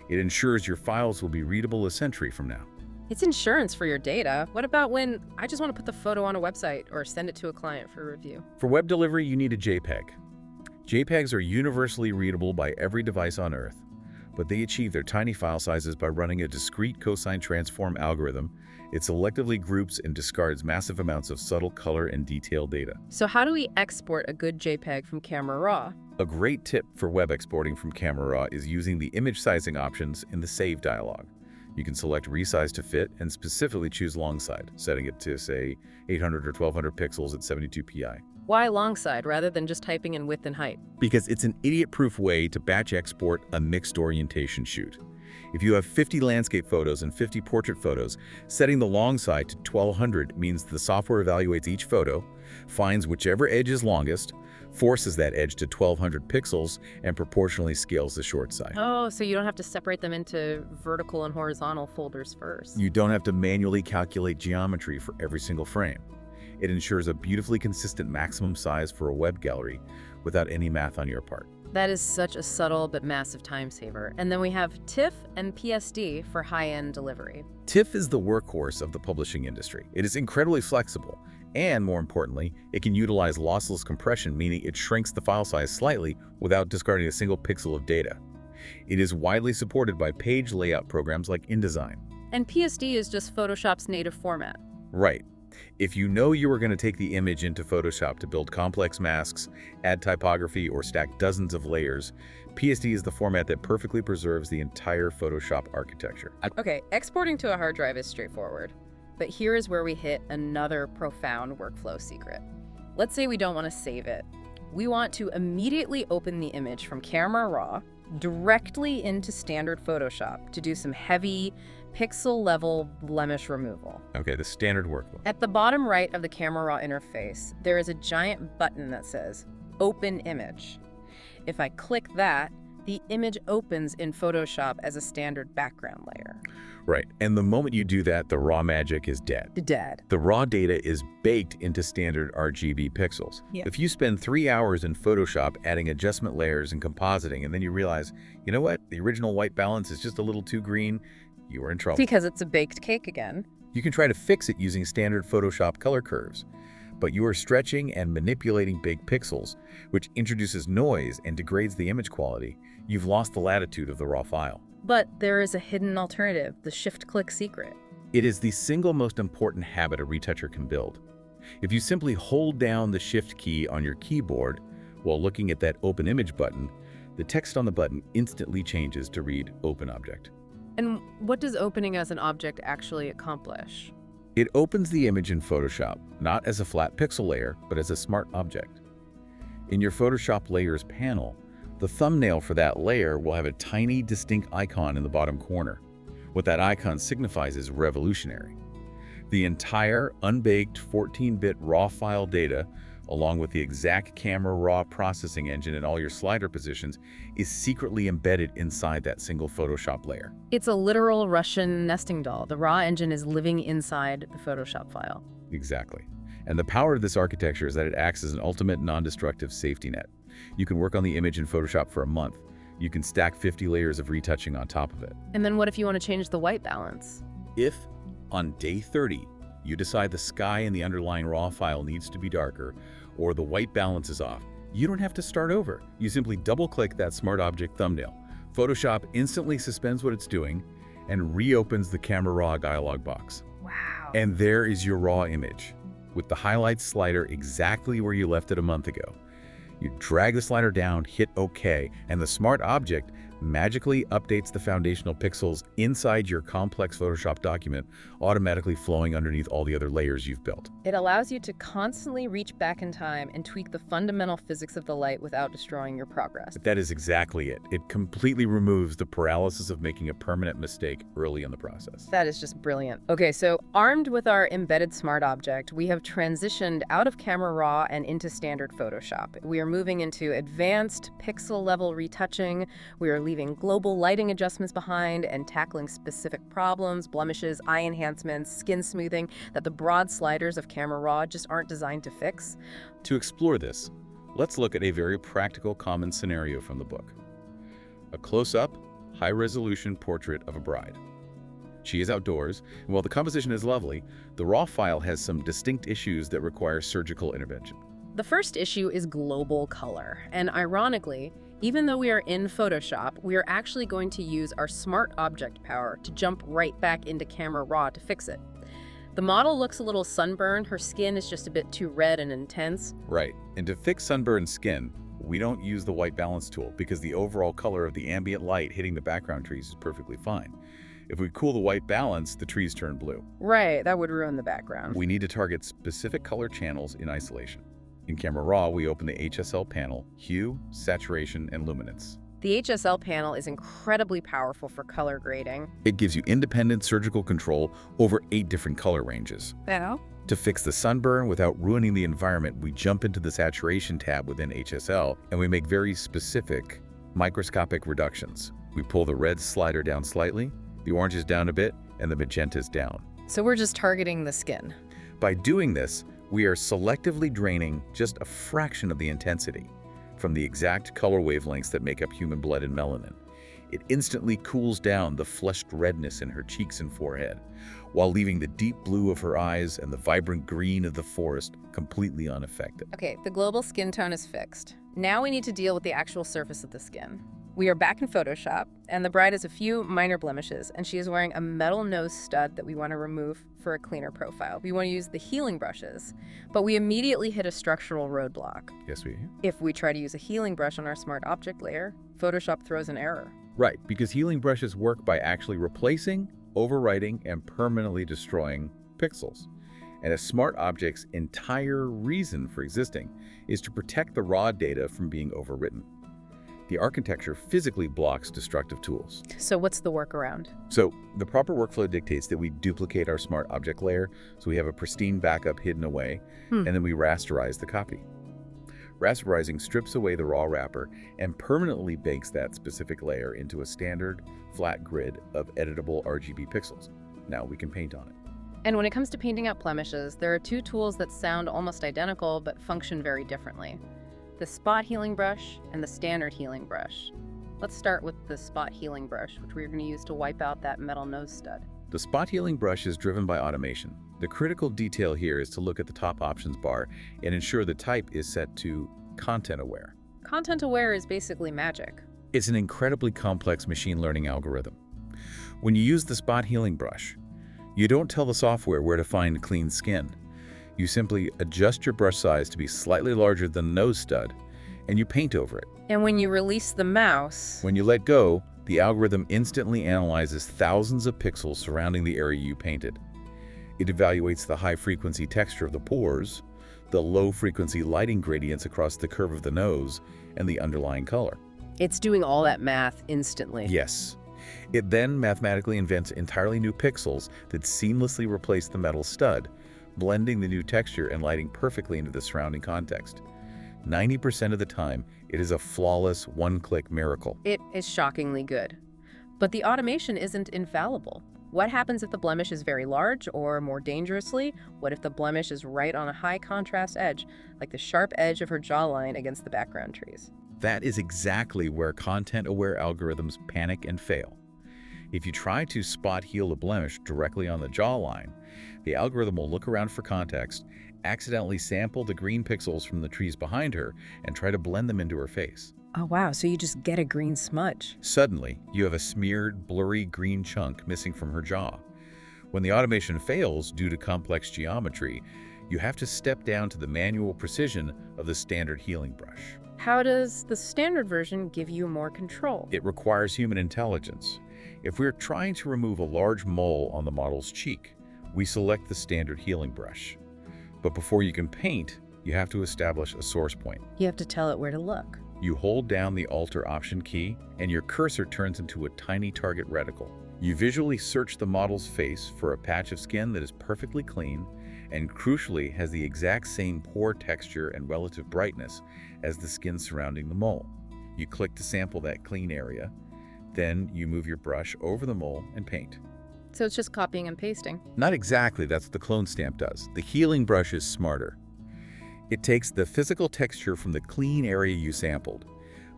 It ensures your files will be readable a century from now. It's insurance for your data. What about when I just want to put the photo on a website or send it to a client for review? For web delivery, you need a JPEG. JPEGs are universally readable by every device on Earth, but they achieve their tiny file sizes by running a discrete cosine transform algorithm. It selectively groups and discards massive amounts of subtle color and detail data. So how do we export a good JPEG from Camera Raw? A great tip for web exporting from Camera Raw is using the image sizing options in the Save dialog. You can select Resize to Fit and specifically choose Longside, setting it to, say, 800 or 1200 pixels at 72 pi. Why longside rather than just typing in width and height? Because it's an idiot-proof way to batch export a mixed orientation shoot. If you have 50 landscape photos and 50 portrait photos, setting the long side to 1200 means the software evaluates each photo, finds whichever edge is longest, forces that edge to 1200 pixels, and proportionally scales the short side. Oh, so you don't have to separate them into vertical and horizontal folders first. You don't have to manually calculate geometry for every single frame. It ensures a beautifully consistent maximum size for a web gallery without any math on your part. That is such a subtle but massive time saver. And then we have TIFF and PSD for high-end delivery. TIFF is the workhorse of the publishing industry. It is incredibly flexible, and more importantly, it can utilize lossless compression, meaning it shrinks the file size slightly without discarding a single pixel of data. It is widely supported by page layout programs like InDesign. And PSD is just Photoshop's native format. Right. If you know you are going to take the image into Photoshop to build complex masks, add typography, or stack dozens of layers, PSD is the format that perfectly preserves the entire Photoshop architecture. Okay, exporting to a hard drive is straightforward, but here is where we hit another profound workflow secret. Let's say we don't want to save it. We want to immediately open the image from Camera Raw directly into standard Photoshop to do some heavy pixel-level blemish removal. Okay, the standard workflow. At the bottom right of the Camera Raw interface, there is a giant button that says Open Image. If I click that, the image opens in Photoshop as a standard background layer. Right, and the moment you do that, the raw magic is dead. Dead. The raw data is baked into standard RGB pixels. Yeah. If you spend 3 hours in Photoshop adding adjustment layers and compositing, and then you realize, you know what, the original white balance is just a little too green, you are in trouble. Because it's a baked cake again. You can try to fix it using standard Photoshop color curves, but you are stretching and manipulating big pixels, which introduces noise and degrades the image quality. You've lost the latitude of the raw file. But there is a hidden alternative, the shift-click secret. It is the single most important habit a retoucher can build. If you simply hold down the Shift key on your keyboard while looking at that Open Image button, the text on the button instantly changes to read Open Object. And what does opening as an object actually accomplish? It opens the image in Photoshop, not as a flat pixel layer, but as a smart object. In your Photoshop Layers panel, the thumbnail for that layer will have a tiny, distinct icon in the bottom corner. What that icon signifies is revolutionary. The entire unbaked 14-bit raw file data, along with the exact Camera Raw processing engine and all your slider positions, is secretly embedded inside that single Photoshop layer. It's a literal Russian nesting doll. The raw engine is living inside the Photoshop file. Exactly. And the power of this architecture is that it acts as an ultimate non-destructive safety net. You can work on the image in Photoshop for a month. You can stack 50 layers of retouching on top of it. And then what if you want to change the white balance? If, on day 30, you decide the sky in the underlying raw file needs to be darker, or the white balance is off, you don't have to start over. You simply double-click that Smart Object thumbnail. Photoshop instantly suspends what it's doing and reopens the Camera Raw dialog box. Wow. And there is your raw image, with the highlights slider exactly where you left it a month ago. You drag the slider down, hit OK, and the Smart Object magically updates the foundational pixels inside your complex Photoshop document, automatically flowing underneath all the other layers you've built. It allows you to constantly reach back in time and tweak the fundamental physics of the light without destroying your progress. That is exactly it. It completely removes the paralysis of making a permanent mistake early in the process. That is just brilliant. Okay, so armed with our embedded smart object, we have transitioned out of Camera Raw and into standard Photoshop. We are moving into advanced pixel-level retouching. We are leaving global lighting adjustments behind and tackling specific problems, blemishes, eye enhancements, skin smoothing that the broad sliders of Camera Raw just aren't designed to fix. To explore this, let's look at a very practical common scenario from the book. A close-up, high-resolution portrait of a bride. She is outdoors, and while the composition is lovely, the raw file has some distinct issues that require surgical intervention. The first issue is global color, and ironically, even though we are in Photoshop, we are actually going to use our smart object power to jump right back into Camera Raw to fix it. The model looks a little sunburned, her skin is just a bit too red and intense. Right, and to fix sunburned skin, we don't use the white balance tool because the overall color of the ambient light hitting the background trees is perfectly fine. If we cool the white balance, the trees turn blue. Right, that would ruin the background. We need to target specific color channels in isolation. In Camera Raw, we open the HSL panel, Hue, Saturation, and Luminance. The HSL panel is incredibly powerful for color grading. It gives you independent surgical control over 8 different color ranges. Well, To fix the sunburn without ruining the environment, we jump into the Saturation tab within HSL, and we make very specific microscopic reductions. We pull the red slider down slightly, the orange is down a bit, and the magenta is down. so we're just targeting the skin. By doing this, we are selectively draining just a fraction of the intensity from the exact color wavelengths that make up human blood and melanin. It instantly cools down the flushed redness in her cheeks and forehead, while leaving the deep blue of her eyes and the vibrant green of the forest completely unaffected. Okay, the global skin tone is fixed. Now we need to deal with the actual surface of the skin. We are back in Photoshop, and the bride has a few minor blemishes, and she is wearing a metal nose stud that we want to remove for a cleaner profile. We want to use the healing brushes, but we immediately hit a structural roadblock. Yes, we. If we try to use a healing brush on our smart object layer, Photoshop throws an error. Right, because healing brushes work by actually replacing, overwriting, and permanently destroying pixels. And a smart object's entire reason for existing is to protect the raw data from being overwritten. The architecture physically blocks destructive tools. So what's the workaround? So the proper workflow dictates that we duplicate our smart object layer so we have a pristine backup hidden away, and then we rasterize the copy. Rasterizing strips away the raw wrapper and permanently bakes that specific layer into a standard, flat grid of editable RGB pixels. Now we can paint on it. And when it comes to painting out blemishes, there are 2 tools that sound almost identical but function very differently. The spot healing brush and the standard healing brush. Let's start with the spot healing brush, which we're going to use to wipe out that metal nose stud. The spot healing brush is driven by automation. The critical detail here is to look at the top options bar and ensure the type is set to content aware. Content aware is basically magic. It's an incredibly complex machine learning algorithm. When you use the spot healing brush, you don't tell the software where to find clean skin. You simply adjust your brush size to be slightly larger than the nose stud, and you paint over it. And when you release the mouse, When you let go, the algorithm instantly analyzes thousands of pixels surrounding the area you painted. It evaluates the high-frequency texture of the pores, the low-frequency lighting gradients across the curve of the nose, and the underlying color. it's doing all that math instantly. Yes. It then mathematically invents entirely new pixels that seamlessly replace the metal stud, blending the new texture and lighting perfectly into the surrounding context. 90% of the time, it is a flawless one-click miracle. It is shockingly good. But the automation isn't infallible. What happens if the blemish is very large, or more dangerously, what if the blemish is right on a high contrast edge, like the sharp edge of her jawline against the background trees? That is exactly where content-aware algorithms panic and fail. If you try to spot heal a blemish directly on the jawline, the algorithm will look around for context, accidentally sample the green pixels from the trees behind her, and try to blend them into her face. Oh wow, so you just get a green smudge. Suddenly, you have a smeared, blurry green chunk missing from her jaw. When the automation fails due to complex geometry, you have to step down to the manual precision of the standard healing brush. How does the standard version give you more control? It requires human intelligence. If we're trying to remove a large mole on the model's cheek, we select the standard healing brush. But before you can paint, you have to establish a source point. You have to tell it where to look. You hold down the Alter Option key, and your cursor turns into a tiny target reticle. You visually search the model's face for a patch of skin that is perfectly clean and crucially has the exact same pore texture and relative brightness as the skin surrounding the mole. You click to sample that clean area, then you move your brush over the mole and paint. So it's just copying and pasting. Not exactly, that's what the clone stamp does. The healing brush is smarter. It takes the physical texture from the clean area you sampled,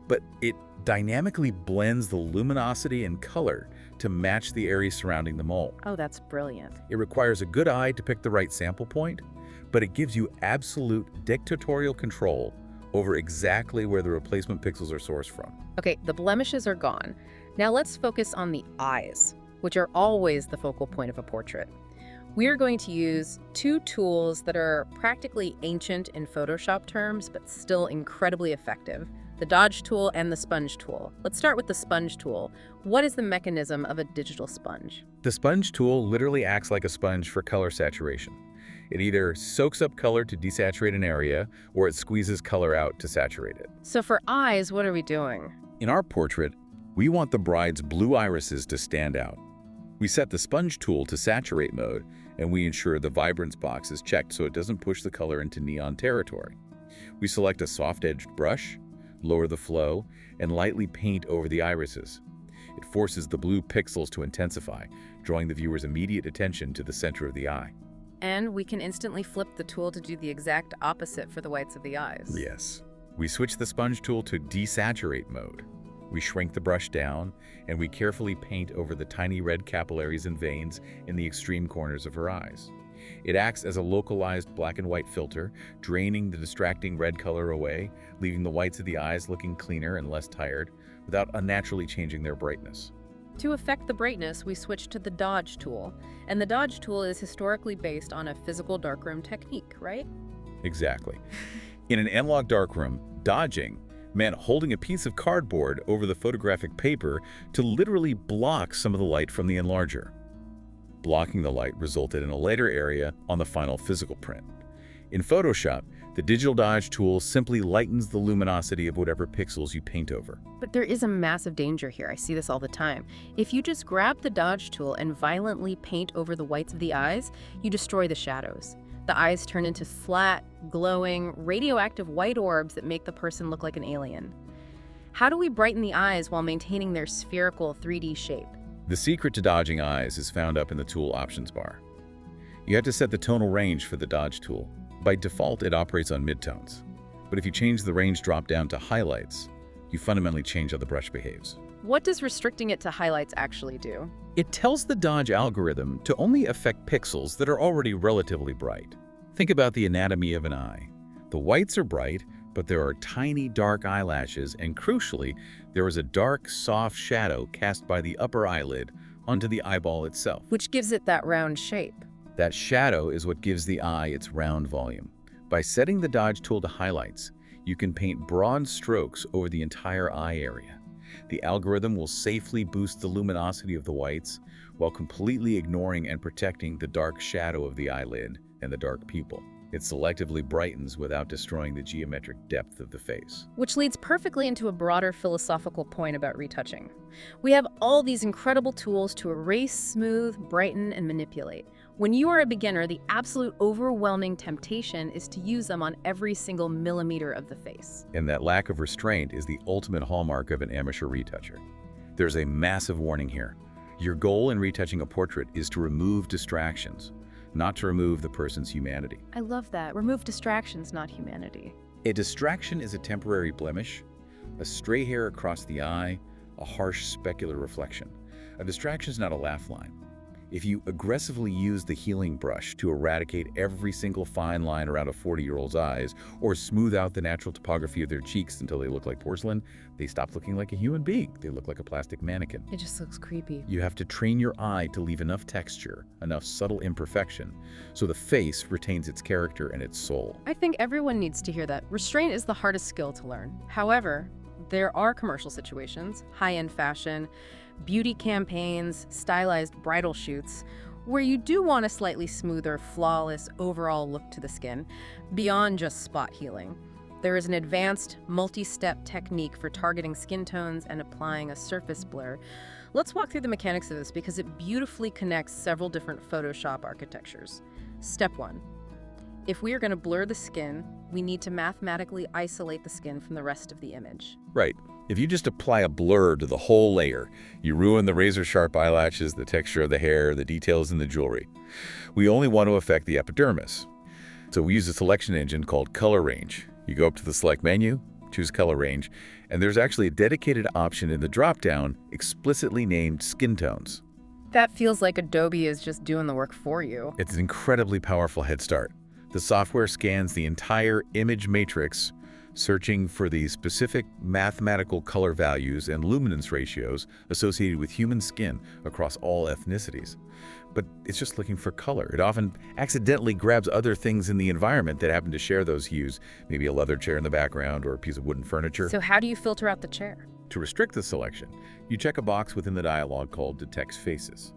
but it dynamically blends the luminosity and color to match the area surrounding the mole. Oh, that's brilliant. It requires a good eye to pick the right sample point, but it gives you absolute dictatorial control over exactly where the replacement pixels are sourced from. Okay, the blemishes are gone. Now let's focus on the eyes, which are always the focal point of a portrait. We are going to use two tools that are practically ancient in Photoshop terms, but still incredibly effective: the Dodge tool and the sponge tool. Let's start with the sponge tool. What is the mechanism of a digital sponge? The sponge tool literally acts like a sponge for color saturation. It either soaks up color to desaturate an area, or it squeezes color out to saturate it. So for eyes, what are we doing? In our portrait, we want the bride's blue irises to stand out. We set the sponge tool to saturate mode, and we ensure the vibrance box is checked so it doesn't push the color into neon territory. We select a soft-edged brush, lower the flow, and lightly paint over the irises. It forces the blue pixels to intensify, drawing the viewer's immediate attention to the center of the eye. And we can instantly flip the tool to do the exact opposite for the whites of the eyes. Yes. We switch the sponge tool to desaturate mode. We shrink the brush down, and we carefully paint over the tiny red capillaries and veins in the extreme corners of her eyes. It acts as a localized black and white filter, draining the distracting red color away, leaving the whites of the eyes looking cleaner and less tired, without unnaturally changing their brightness. To affect the brightness, we switch to the Dodge tool. And the Dodge tool is historically based on a physical darkroom technique, right? Exactly. In an analog darkroom, dodging meant holding a piece of cardboard over the photographic paper to literally block some of the light from the enlarger. Blocking the light resulted in a lighter area on the final physical print. In Photoshop, the digital dodge tool simply lightens the luminosity of whatever pixels you paint over. But there is a massive danger here. I see this all the time. If you just grab the Dodge tool and violently paint over the whites of the eyes, you destroy the shadows. The eyes turn into flat, glowing, radioactive white orbs that make the person look like an alien. How do we brighten the eyes while maintaining their spherical 3D shape? The secret to dodging eyes is found up in the tool options bar. You have to set the tonal range for the dodge tool. By default, it operates on midtones. But if you change the range drop down to highlights, you fundamentally change how the brush behaves. What does restricting it to highlights actually do? It tells the dodge algorithm to only affect pixels that are already relatively bright. Think about the anatomy of an eye. The whites are bright, but there are tiny dark eyelashes, and crucially, there is a dark, soft shadow cast by the upper eyelid onto the eyeball itself. Which gives it that round shape. That shadow is what gives the eye its round volume. By setting the dodge tool to highlights, you can paint broad strokes over the entire eye area. The algorithm will safely boost the luminosity of the whites while completely ignoring and protecting the dark shadow of the eyelid and the dark pupil. It selectively brightens without destroying the geometric depth of the face. Which leads perfectly into a broader philosophical point about retouching. We have all these incredible tools to erase, smooth, brighten, and manipulate. When you are a beginner, the absolute overwhelming temptation is to use them on every single millimeter of the face. And that lack of restraint is the ultimate hallmark of an amateur retoucher. There's a massive warning here. Your goal in retouching a portrait is to remove distractions, not to remove the person's humanity. I love that. Remove distractions, not humanity. A distraction is a temporary blemish, a stray hair across the eye, a harsh specular reflection. A distraction is not a laugh line. If you aggressively use the healing brush to eradicate every single fine line around a 40-year-old's eyes, or smooth out the natural topography of their cheeks until they look like porcelain, they stop looking like a human being. They look like a plastic mannequin. It just looks creepy. You have to train your eye to leave enough texture, enough subtle imperfection, so the face retains its character and its soul. I think everyone needs to hear that. Restraint is the hardest skill to learn. However, there are commercial situations, high-end fashion, beauty campaigns, stylized bridal shoots, where you do want a slightly smoother, flawless overall look to the skin, beyond just spot healing. There is an advanced, multi-step technique for targeting skin tones and applying a surface blur. Let's walk through the mechanics of this because it beautifully connects several different Photoshop architectures. Step 1. If we are going to blur the skin, we need to mathematically isolate the skin from the rest of the image. Right. If you just apply a blur to the whole layer, you ruin the razor-sharp eyelashes, the texture of the hair, the details in the jewelry. We only want to affect the epidermis. So we use a selection engine called Color Range. You go up to the Select menu, choose Color Range, and there's actually a dedicated option in the drop-down explicitly named Skin Tones. That feels like Adobe is just doing the work for you. It's an incredibly powerful head start. The software scans the entire image matrix, searching for the specific mathematical color values and luminance ratios associated with human skin across all ethnicities. But it's just looking for color. It often accidentally grabs other things in the environment that happen to share those hues, maybe a leather chair in the background or a piece of wooden furniture. So how do you filter out the chair? To restrict the selection, you check a box within the dialog called Detects Faces.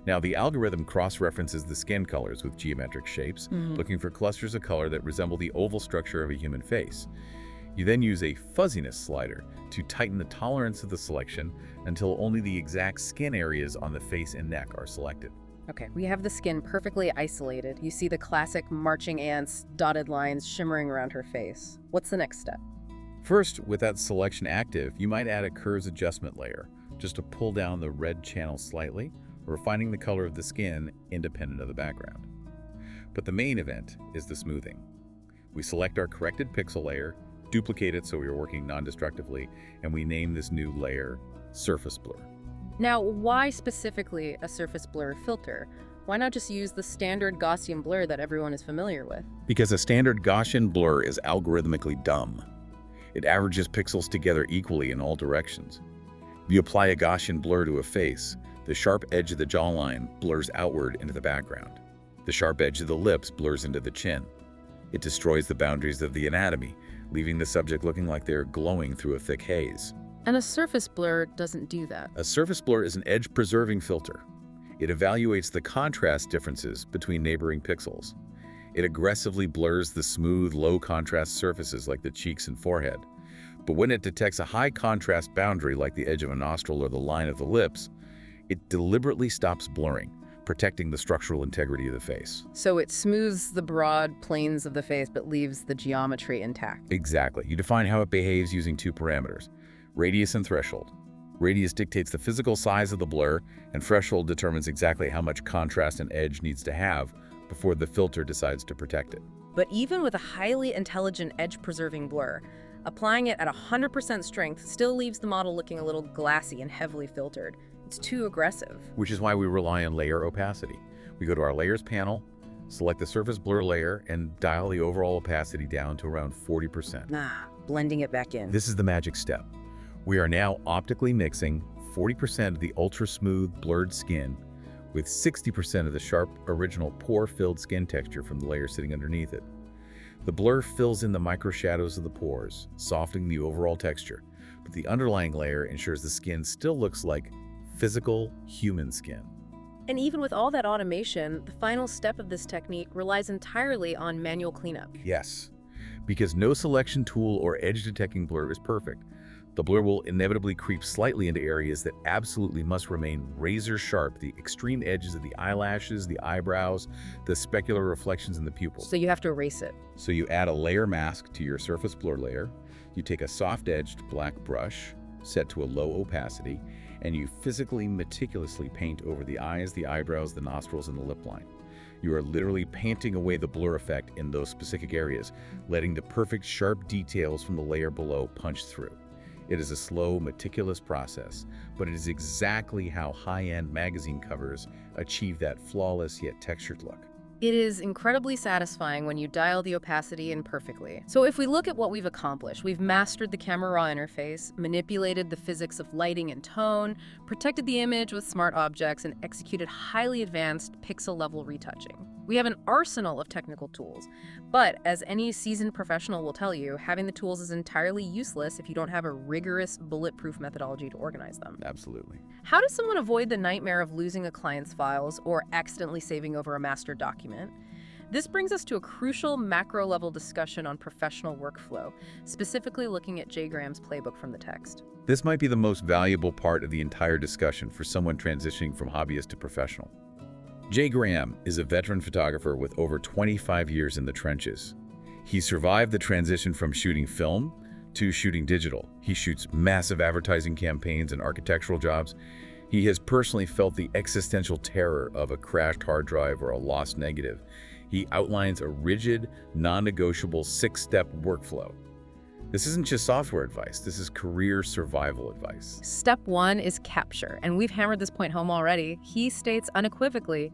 Now, the algorithm cross-references the skin colors with geometric shapes, looking for clusters of color that resemble the oval structure of a human face. You then use a fuzziness slider to tighten the tolerance of the selection until only the exact skin areas on the face and neck are selected. Okay, we have the skin perfectly isolated. You see the classic marching ants, dotted lines shimmering around her face. What's the next step? First, with that selection active, you might add a curves adjustment layer, just to pull down the red channel slightly, refining the color of the skin independent of the background. But the main event is the smoothing. We select our corrected pixel layer, duplicate it so we are working non-destructively, and we name this new layer Surface Blur. Now, why specifically a surface blur filter? Why not just use the standard Gaussian blur that everyone is familiar with? Because a standard Gaussian blur is algorithmically dumb. It averages pixels together equally in all directions. If you apply a Gaussian blur to a face, the sharp edge of the jawline blurs outward into the background. The sharp edge of the lips blurs into the chin. It destroys the boundaries of the anatomy, leaving the subject looking like they're glowing through a thick haze. And a surface blur doesn't do that. A surface blur is an edge-preserving filter. It evaluates the contrast differences between neighboring pixels. It aggressively blurs the smooth, low-contrast surfaces like the cheeks and forehead. But when it detects a high-contrast boundary like the edge of a nostril or the line of the lips, it deliberately stops blurring, protecting the structural integrity of the face. So it smooths the broad planes of the face but leaves the geometry intact. Exactly. You define how it behaves using two parameters, radius and threshold. Radius dictates the physical size of the blur, and threshold determines exactly how much contrast an edge needs to have before the filter decides to protect it. But even with a highly intelligent edge-preserving blur, applying it at 100% strength still leaves the model looking a little glassy and heavily filtered. It's too aggressive. Which is why we rely on layer opacity. We go to our layers panel, select the surface blur layer, and dial the overall opacity down to around 40%. Blending it back in. This is the magic step. We are now optically mixing 40% of the ultra-smooth blurred skin with 60% of the sharp original pore-filled skin texture from the layer sitting underneath it. The blur fills in the micro shadows of the pores, softening the overall texture, but the underlying layer ensures the skin still looks like physical human skin. And even with all that automation, the final step of this technique relies entirely on manual cleanup. Yes, because no selection tool or edge detecting blur is perfect. The blur will inevitably creep slightly into areas that absolutely must remain razor sharp, the extreme edges of the eyelashes, the eyebrows, the specular reflections in the pupils. So you have to erase it. So you add a layer mask to your surface blur layer, you take a soft-edged black brush, set to a low opacity, and you physically, meticulously paint over the eyes, the eyebrows, the nostrils, and the lip line. You are literally painting away the blur effect in those specific areas, letting the perfect sharp details from the layer below punch through. It is a slow, meticulous process, but it is exactly how high-end magazine covers achieve that flawless yet textured look. It is incredibly satisfying when you dial the opacity in perfectly. So if we look at what we've accomplished, we've mastered the Camera Raw interface, manipulated the physics of lighting and tone, protected the image with smart objects, and executed highly advanced pixel-level retouching. We have an arsenal of technical tools, but as any seasoned professional will tell you, having the tools is entirely useless if you don't have a rigorous, bulletproof methodology to organize them. Absolutely. How does someone avoid the nightmare of losing a client's files or accidentally saving over a master document? This brings us to a crucial macro-level discussion on professional workflow, specifically looking at Jay Graham's playbook from the text. This might be the most valuable part of the entire discussion for someone transitioning from hobbyist to professional. Jay Graham is a veteran photographer with over 25 years in the trenches. He survived the transition from shooting film to shooting digital. He shoots massive advertising campaigns and architectural jobs. He has personally felt the existential terror of a crashed hard drive or a lost negative. He outlines a rigid, non-negotiable 6-step workflow. This isn't just software advice, this is career survival advice. Step 1 is capture, and we've hammered this point home already. He states unequivocally,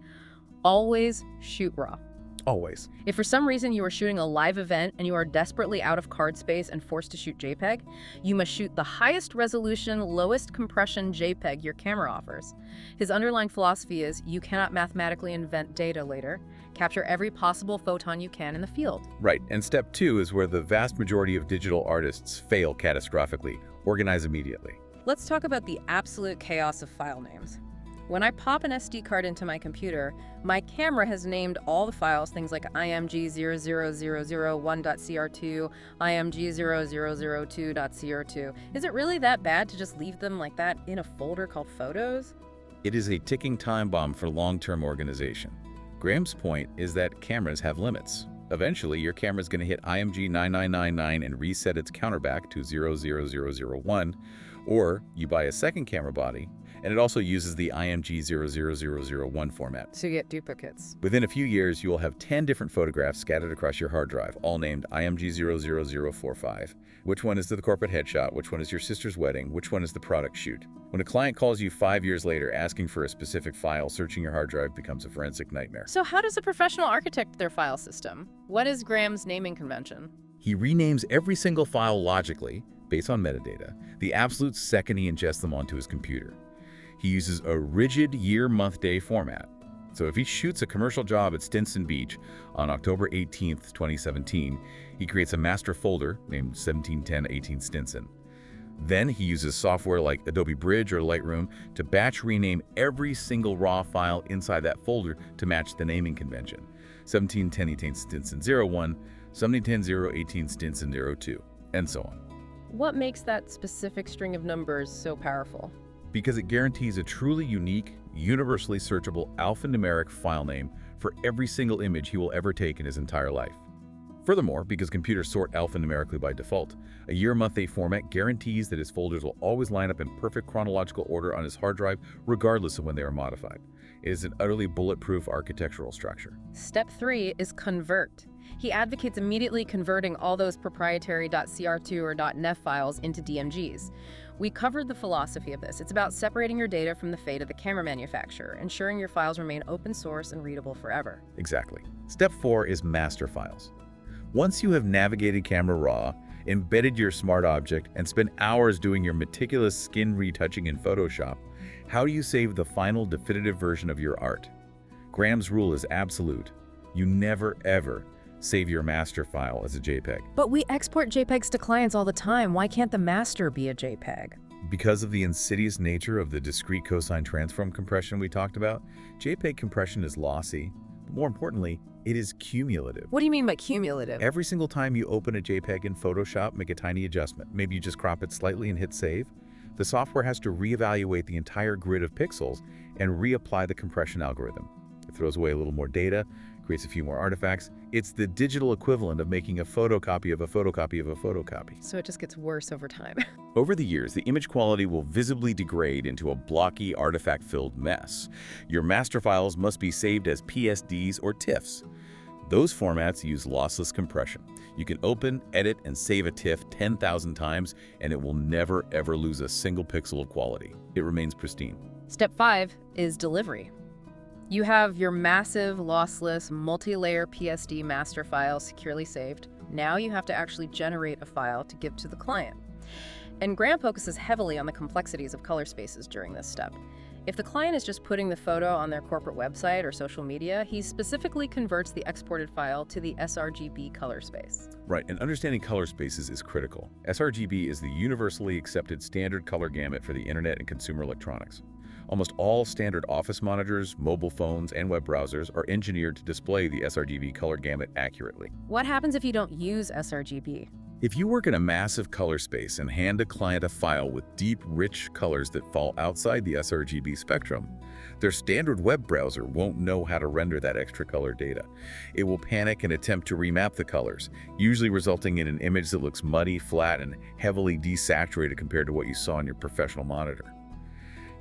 always shoot raw. Always. If for some reason you are shooting a live event and you are desperately out of card space and forced to shoot JPEG, you must shoot the highest resolution, lowest compression JPEG your camera offers. His underlying philosophy is you cannot mathematically invent data later. Capture every possible photon you can in the field. Right, and step 2 is where the vast majority of digital artists fail catastrophically. Organize immediately. Let's talk about the absolute chaos of file names. When I pop an SD card into my computer, my camera has named all the files, things like img00001.cr2, img00002.cr2. Is it really that bad to just leave them like that in a folder called Photos? It is a ticking time bomb for long-term organization. Graham's point is that cameras have limits. Eventually, your camera is going to hit IMG 9999 and reset its counter back to 00001, or you buy a second camera body, and it also uses the IMG 00001 format. So you get duplicates. Within a few years, you will have 10 different photographs scattered across your hard drive, all named IMG 00045. Which one is the corporate headshot? Which one is your sister's wedding? Which one is the product shoot? When a client calls you 5 years later asking for a specific file, searching your hard drive becomes a forensic nightmare. So how does a professional architect their file system? What is Graham's naming convention? He renames every single file logically, based on metadata, the absolute second he ingests them onto his computer. He uses a rigid year, month, day format. So if he shoots a commercial job at Stinson Beach on October 18th, 2017, he creates a master folder named 171018 Stinson. Then he uses software like Adobe Bridge or Lightroom to batch rename every single raw file inside that folder to match the naming convention. 171018 Stinson 01, 171018 Stinson 02, and so on. What makes that specific string of numbers so powerful? Because it guarantees a truly unique, universally searchable alphanumeric file name for every single image he will ever take in his entire life. Furthermore, because computers sort alphanumerically by default, a year, month, day format guarantees that his folders will always line up in perfect chronological order on his hard drive, regardless of when they are modified. It is an utterly bulletproof architectural structure. Step 3 is convert. He advocates immediately converting all those proprietary .cr2 or .nef files into DMGs. We covered the philosophy of this. It's about separating your data from the fate of the camera manufacturer, ensuring your files remain open source and readable forever. Exactly. Step 4 is master files. Once you have navigated Camera Raw, embedded your smart object, and spent hours doing your meticulous skin retouching in Photoshop, how do you save the final definitive version of your art? Graham's rule is absolute. You never, ever save your master file as a JPEG. But we export JPEGs to clients all the time. Why can't the master be a JPEG? Because of the insidious nature of the discrete cosine transform compression we talked about, JPEG compression is lossy, but more importantly, it is cumulative. What do you mean by cumulative? Every single time you open a JPEG in Photoshop, make a tiny adjustment. Maybe you just crop it slightly and hit save. The software has to reevaluate the entire grid of pixels and reapply the compression algorithm. It throws away a little more data, creates a few more artifacts. It's the digital equivalent of making a photocopy of a photocopy of a photocopy. So it just gets worse over time. Over the years, the image quality will visibly degrade into a blocky, artifact-filled mess. Your master files must be saved as PSDs or TIFFs. Those formats use lossless compression. You can open, edit, and save a TIFF 10,000 times, and it will never, ever lose a single pixel of quality. It remains pristine. Step 5 is delivery. You have your massive, lossless, multi-layer PSD master file securely saved. Now you have to actually generate a file to give to the client. And Graham focuses heavily on the complexities of color spaces during this step. If the client is just putting the photo on their corporate website or social media, he specifically converts the exported file to the sRGB color space. Right, and understanding color spaces is critical. sRGB is the universally accepted standard color gamut for the internet and consumer electronics. Almost all standard office monitors, mobile phones, and web browsers are engineered to display the sRGB color gamut accurately. What happens if you don't use sRGB? If you work in a massive color space and hand a client a file with deep, rich colors that fall outside the sRGB spectrum, their standard web browser won't know how to render that extra color data. It will panic and attempt to remap the colors, usually resulting in an image that looks muddy, flat, and heavily desaturated compared to what you saw on your professional monitor.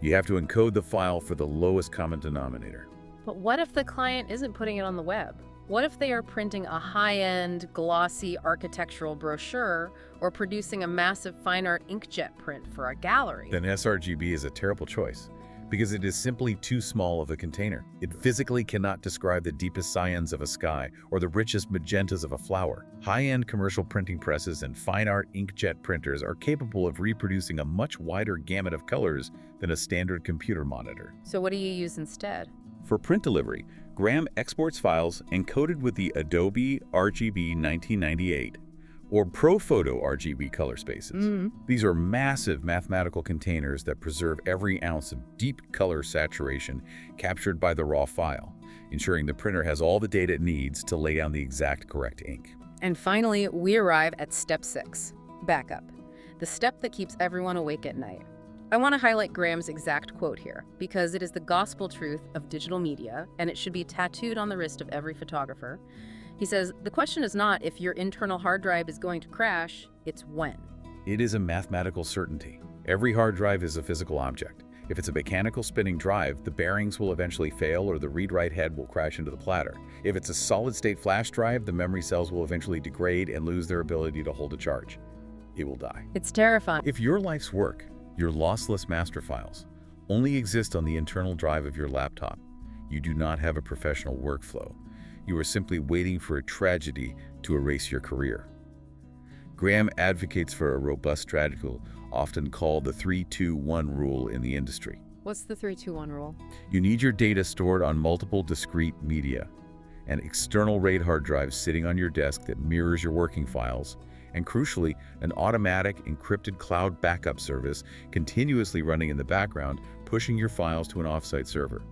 You have to encode the file for the lowest common denominator. But what if the client isn't putting it on the web? What if they are printing a high-end, glossy architectural brochure or producing a massive fine art inkjet print for a gallery? Then sRGB is a terrible choice because it is simply too small of a container. It physically cannot describe the deepest cyans of a sky or the richest magentas of a flower. High-end commercial printing presses and fine art inkjet printers are capable of reproducing a much wider gamut of colors than a standard computer monitor. So what do you use instead? For print delivery, Graham exports files encoded with the Adobe RGB 1998 or ProPhoto RGB color spaces. These are massive mathematical containers that preserve every ounce of deep color saturation captured by the raw file, ensuring the printer has all the data it needs to lay down the exact correct ink. And finally, we arrive at step 6, backup, the step that keeps everyone awake at night. I want to highlight Graham's exact quote here, because it is the gospel truth of digital media, and it should be tattooed on the wrist of every photographer. He says, the question is not if your internal hard drive is going to crash, it's when. It is a mathematical certainty. Every hard drive is a physical object. If it's a mechanical spinning drive, the bearings will eventually fail or the read-write head will crash into the platter. If it's a solid-state flash drive, the memory cells will eventually degrade and lose their ability to hold a charge. It will die. It's terrifying. If your life's work, your lossless master files, only exist on the internal drive of your laptop, you do not have a professional workflow. You are simply waiting for a tragedy to erase your career. Graham advocates for a robust strategy, often called the 3-2-1 rule in the industry. What's the 3-2-1 rule? You need your data stored on multiple discrete media, an external RAID hard drive sitting on your desk that mirrors your working files, and crucially, an automatic encrypted cloud backup service continuously running in the background, pushing your files to an offsite server.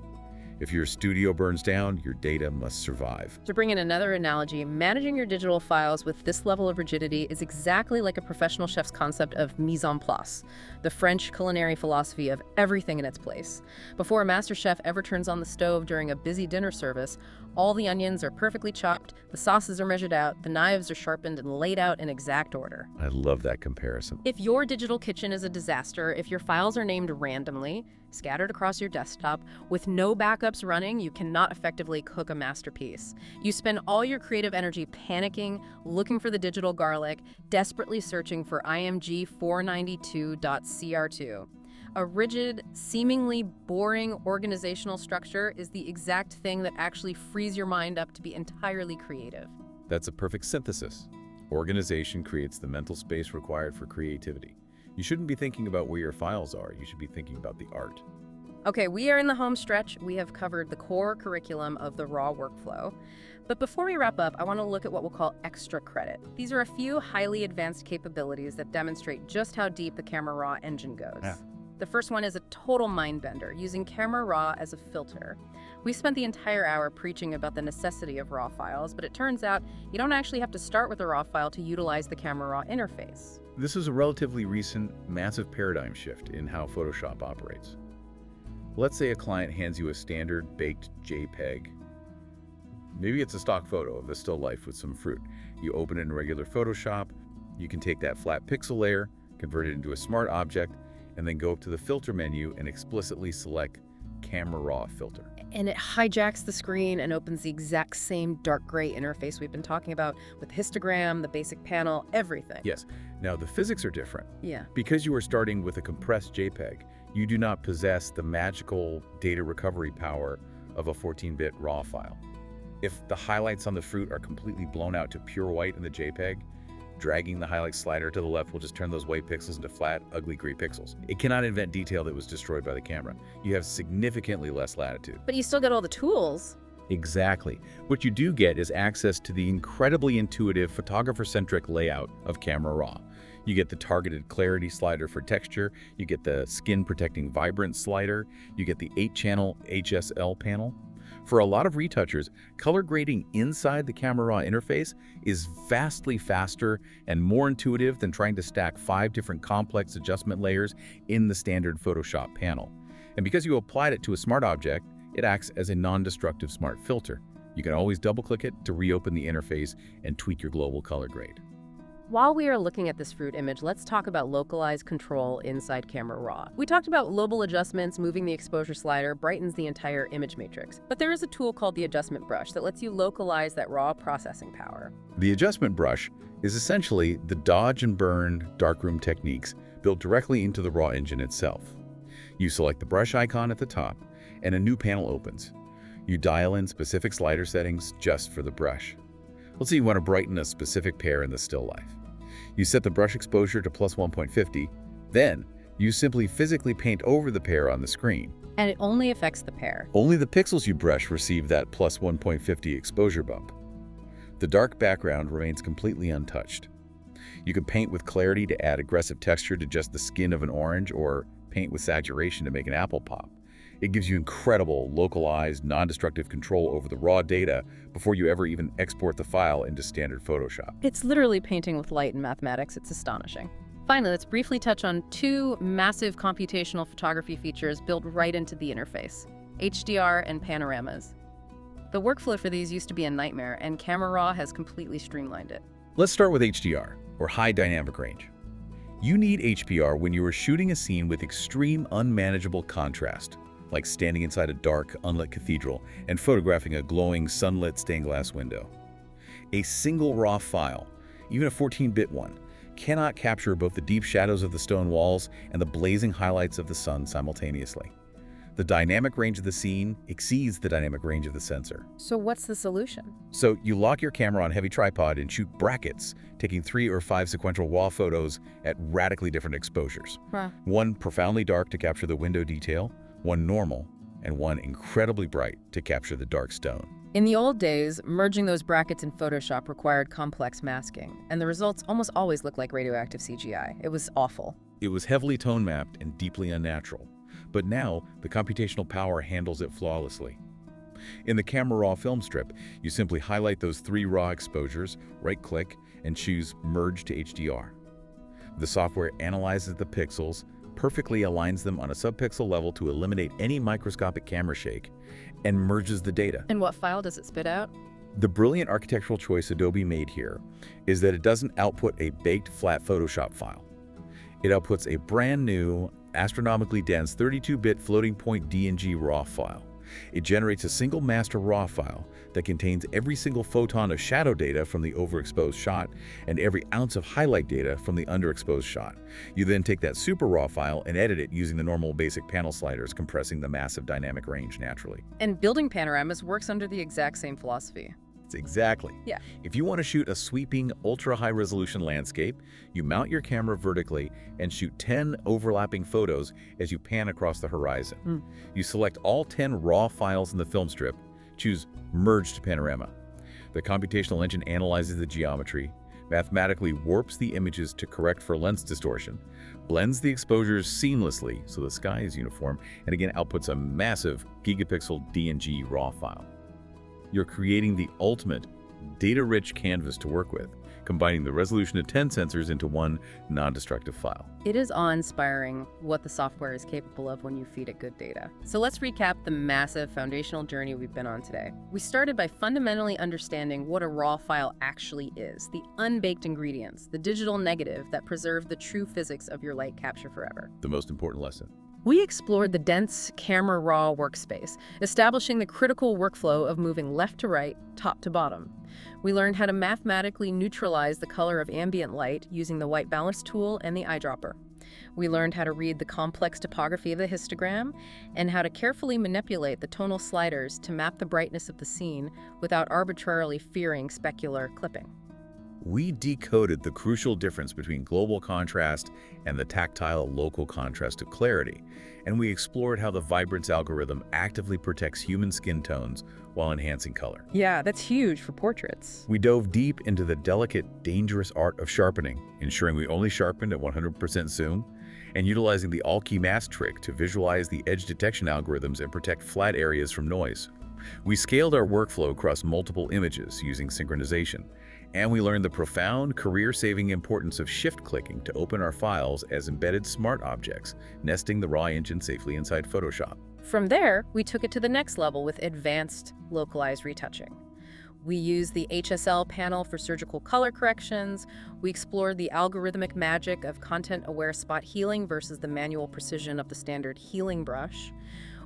If your studio burns down, your data must survive. To bring in another analogy, managing your digital files with this level of rigidity is exactly like a professional chef's concept of mise en place, the French culinary philosophy of everything in its place. Before a master chef ever turns on the stove during a busy dinner service, all the onions are perfectly chopped, the sauces are measured out, the knives are sharpened and laid out in exact order. I love that comparison. If your digital kitchen is a disaster, if your files are named randomly, scattered across your desktop, with no backups running, you cannot effectively cook a masterpiece. You spend all your creative energy panicking, looking for the digital garlic, desperately searching for IMG 492.cr2. A rigid, seemingly boring organizational structure is the exact thing that actually frees your mind up to be entirely creative. That's a perfect synthesis. Organization creates the mental space required for creativity. You shouldn't be thinking about where your files are. You should be thinking about the art. Okay, we are in the home stretch. We have covered the core curriculum of the raw workflow. But before we wrap up, I want to look at what we'll call extra credit. These are a few highly advanced capabilities that demonstrate just how deep the Camera Raw engine goes. Yeah. The first one is a total mind bender, using Camera Raw as a filter. We spent the entire hour preaching about the necessity of raw files, but it turns out you don't actually have to start with a raw file to utilize the Camera Raw interface. This is a relatively recent, massive paradigm shift in how Photoshop operates. Let's say a client hands you a standard baked JPEG. Maybe it's a stock photo of a still life with some fruit. You open it in regular Photoshop. You can take that flat pixel layer, convert it into a smart object, and then go up to the filter menu and explicitly select Camera Raw filter. And it hijacks the screen and opens the exact same dark gray interface we've been talking about with histogram, the basic panel, everything. Yes. Now, the physics are different. Yeah. Because you are starting with a compressed JPEG, you do not possess the magical data recovery power of a 14-bit RAW file. If the highlights on the fruit are completely blown out to pure white in the JPEG, dragging the highlight slider to the left will just turn those white pixels into flat, ugly gray pixels. It cannot invent detail that was destroyed by the camera. You have significantly less latitude. But you still get all the tools. Exactly. What you do get is access to the incredibly intuitive photographer-centric layout of Camera Raw. You get the targeted clarity slider for texture, you get the skin-protecting vibrance slider, you get the 8-channel HSL panel. For a lot of retouchers, color grading inside the Camera Raw interface is vastly faster and more intuitive than trying to stack 5 different complex adjustment layers in the standard Photoshop panel. And because you applied it to a smart object, it acts as a non-destructive smart filter. You can always double-click it to reopen the interface and tweak your global color grade. While we are looking at this fruit image, let's talk about localized control inside Camera Raw. We talked about global adjustments, moving the exposure slider brightens the entire image matrix. But there is a tool called the adjustment brush that lets you localize that raw processing power. The adjustment brush is essentially the dodge and burn darkroom techniques built directly into the RAW engine itself. You select the brush icon at the top, and a new panel opens. You dial in specific slider settings just for the brush. Let's say you want to brighten a specific pair in the still life. You set the brush exposure to plus 1.50, then you simply physically paint over the pair on the screen. And it only affects the pair. Only the pixels you brush receive that plus 1.50 exposure bump. The dark background remains completely untouched. You can paint with clarity to add aggressive texture to just the skin of an orange, or paint with saturation to make an apple pop. It gives you incredible, localized, non-destructive control over the raw data before you ever even export the file into standard Photoshop. It's literally painting with light in mathematics. It's astonishing. Finally, let's briefly touch on 2 massive computational photography features built right into the interface: HDR and panoramas. The workflow for these used to be a nightmare, and Camera Raw has completely streamlined it. Let's start with HDR, or High Dynamic Range. You need HDR when you are shooting a scene with extreme unmanageable contrast, like standing inside a dark, unlit cathedral and photographing a glowing, sunlit stained glass window. A single RAW file, even a 14-bit one, cannot capture both the deep shadows of the stone walls and the blazing highlights of the sun simultaneously. The dynamic range of the scene exceeds the dynamic range of the sensor. So what's the solution? So you lock your camera on a heavy tripod and shoot brackets, taking 3 or 5 sequential RAW photos at radically different exposures. Wow. One profoundly dark to capture the window detail, one normal, and one incredibly bright to capture the dark stone. In the old days, merging those brackets in Photoshop required complex masking, and the results almost always looked like radioactive CGI. It was awful. It was heavily tone mapped and deeply unnatural, but now the computational power handles it flawlessly. In the Camera Raw film strip, you simply highlight those 3 raw exposures, right-click, and choose Merge to HDR. The software analyzes the pixels, perfectly aligns them on a subpixel level to eliminate any microscopic camera shake, and merges the data. And what file does it spit out? The brilliant architectural choice Adobe made here is that it doesn't output a baked flat Photoshop file. It outputs a brand new, astronomically dense 32-bit floating point DNG RAW file. It generates a single master RAW file that contains every single photon of shadow data from the overexposed shot and every ounce of highlight data from the underexposed shot. You then take that super RAW file and edit it using the normal basic panel sliders, compressing the massive dynamic range naturally. And building panoramas works under the exact same philosophy. Exactly. Yeah. If you want to shoot a sweeping, ultra-high resolution landscape, you mount your camera vertically and shoot 10 overlapping photos as you pan across the horizon. You select all 10 raw files in the film strip, choose Merge to Panorama. The computational engine analyzes the geometry, mathematically warps the images to correct for lens distortion, blends the exposures seamlessly so the sky is uniform, and again outputs a massive gigapixel DNG RAW file. You're creating the ultimate data-rich canvas to work with, combining the resolution of 10 sensors into one non-destructive file. It is awe-inspiring what the software is capable of when you feed it good data. So let's recap the massive foundational journey we've been on today. We started by fundamentally understanding what a raw file actually is, the unbaked ingredients, the digital negative that preserve the true physics of your light capture forever. The most important lesson: We explored the dense Camera Raw workspace, establishing the critical workflow of moving left to right, top to bottom. We learned how to mathematically neutralize the color of ambient light using the white balance tool and the eyedropper. We learned how to read the complex topography of the histogram and how to carefully manipulate the tonal sliders to map the brightness of the scene without arbitrarily fearing specular clipping. We decoded the crucial difference between global contrast and the tactile local contrast of clarity, and we explored how the vibrance algorithm actively protects human skin tones while enhancing color. Yeah, that's huge for portraits. We dove deep into the delicate, dangerous art of sharpening, ensuring we only sharpened at 100% zoom, and utilizing the all-key mask trick to visualize the edge detection algorithms and protect flat areas from noise. We scaled our workflow across multiple images using synchronization, and we learned the profound, career-saving importance of shift-clicking to open our files as embedded smart objects, nesting the raw engine safely inside Photoshop. From there, we took it to the next level with advanced localized retouching. We used the HSL panel for surgical color corrections. We explored the algorithmic magic of content-aware spot healing versus the manual precision of the standard healing brush.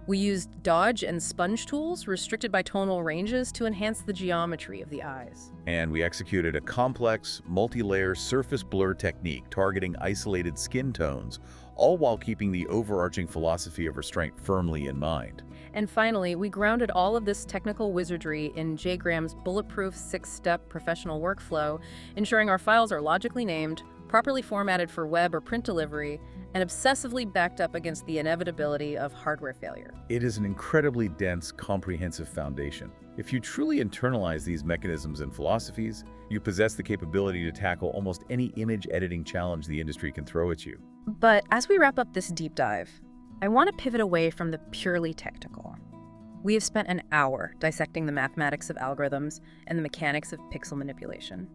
We used dodge and sponge tools restricted by tonal ranges to enhance the geometry of the eyes. And we executed a complex, multi-layer surface blur technique targeting isolated skin tones, all while keeping the overarching philosophy of restraint firmly in mind. And finally, we grounded all of this technical wizardry in JGram's bulletproof 6-step professional workflow, ensuring our files are logically named, properly formatted for web or print delivery, and obsessively backed up against the inevitability of hardware failure. It is an incredibly dense, comprehensive foundation. If you truly internalize these mechanisms and philosophies, you possess the capability to tackle almost any image editing challenge the industry can throw at you. But as we wrap up this deep dive, I want to pivot away from the purely technical. We have spent an hour dissecting the mathematics of algorithms and the mechanics of pixel manipulation.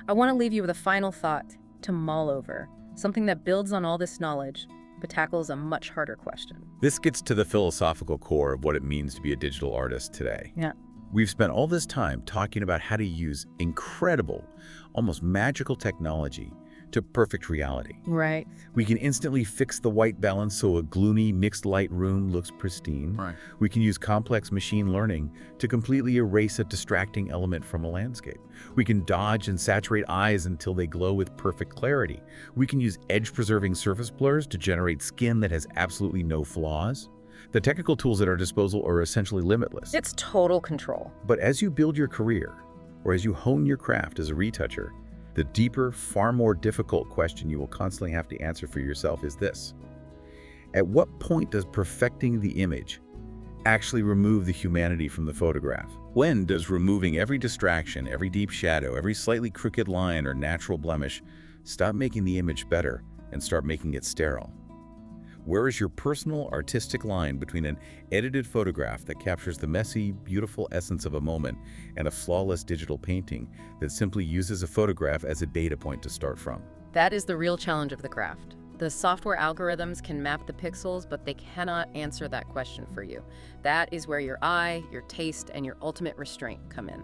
I want to leave you with a final thought to mull over, something that builds on all this knowledge, but tackles a much harder question. This gets to the philosophical core of what it means to be a digital artist today. Yeah. We've spent all this time talking about how to use incredible, almost magical technology to perfect reality. Right. We can instantly fix the white balance so a gloomy, mixed light room looks pristine. Right. We can use complex machine learning to completely erase a distracting element from a landscape. We can dodge and saturate eyes until they glow with perfect clarity. We can use edge-preserving surface blurs to generate skin that has absolutely no flaws. The technical tools at our disposal are essentially limitless. It's total control. But as you build your career, or as you hone your craft as a retoucher, the deeper, far more difficult question you will constantly have to answer for yourself is this: at what point does perfecting the image actually remove the humanity from the photograph? When does removing every distraction, every deep shadow, every slightly crooked line or natural blemish stop making the image better and start making it sterile? Where is your personal artistic line between an edited photograph that captures the messy, beautiful essence of a moment and a flawless digital painting that simply uses a photograph as a data point to start from? That is the real challenge of the craft. The software algorithms can map the pixels, but they cannot answer that question for you. That is where your eye, your taste, and your ultimate restraint come in.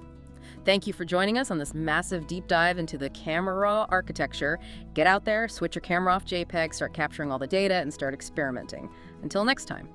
Thank you for joining us on this massive deep dive into the Camera Raw architecture. Get out there, switch your camera off JPEG, start capturing all the data, and start experimenting. Until next time.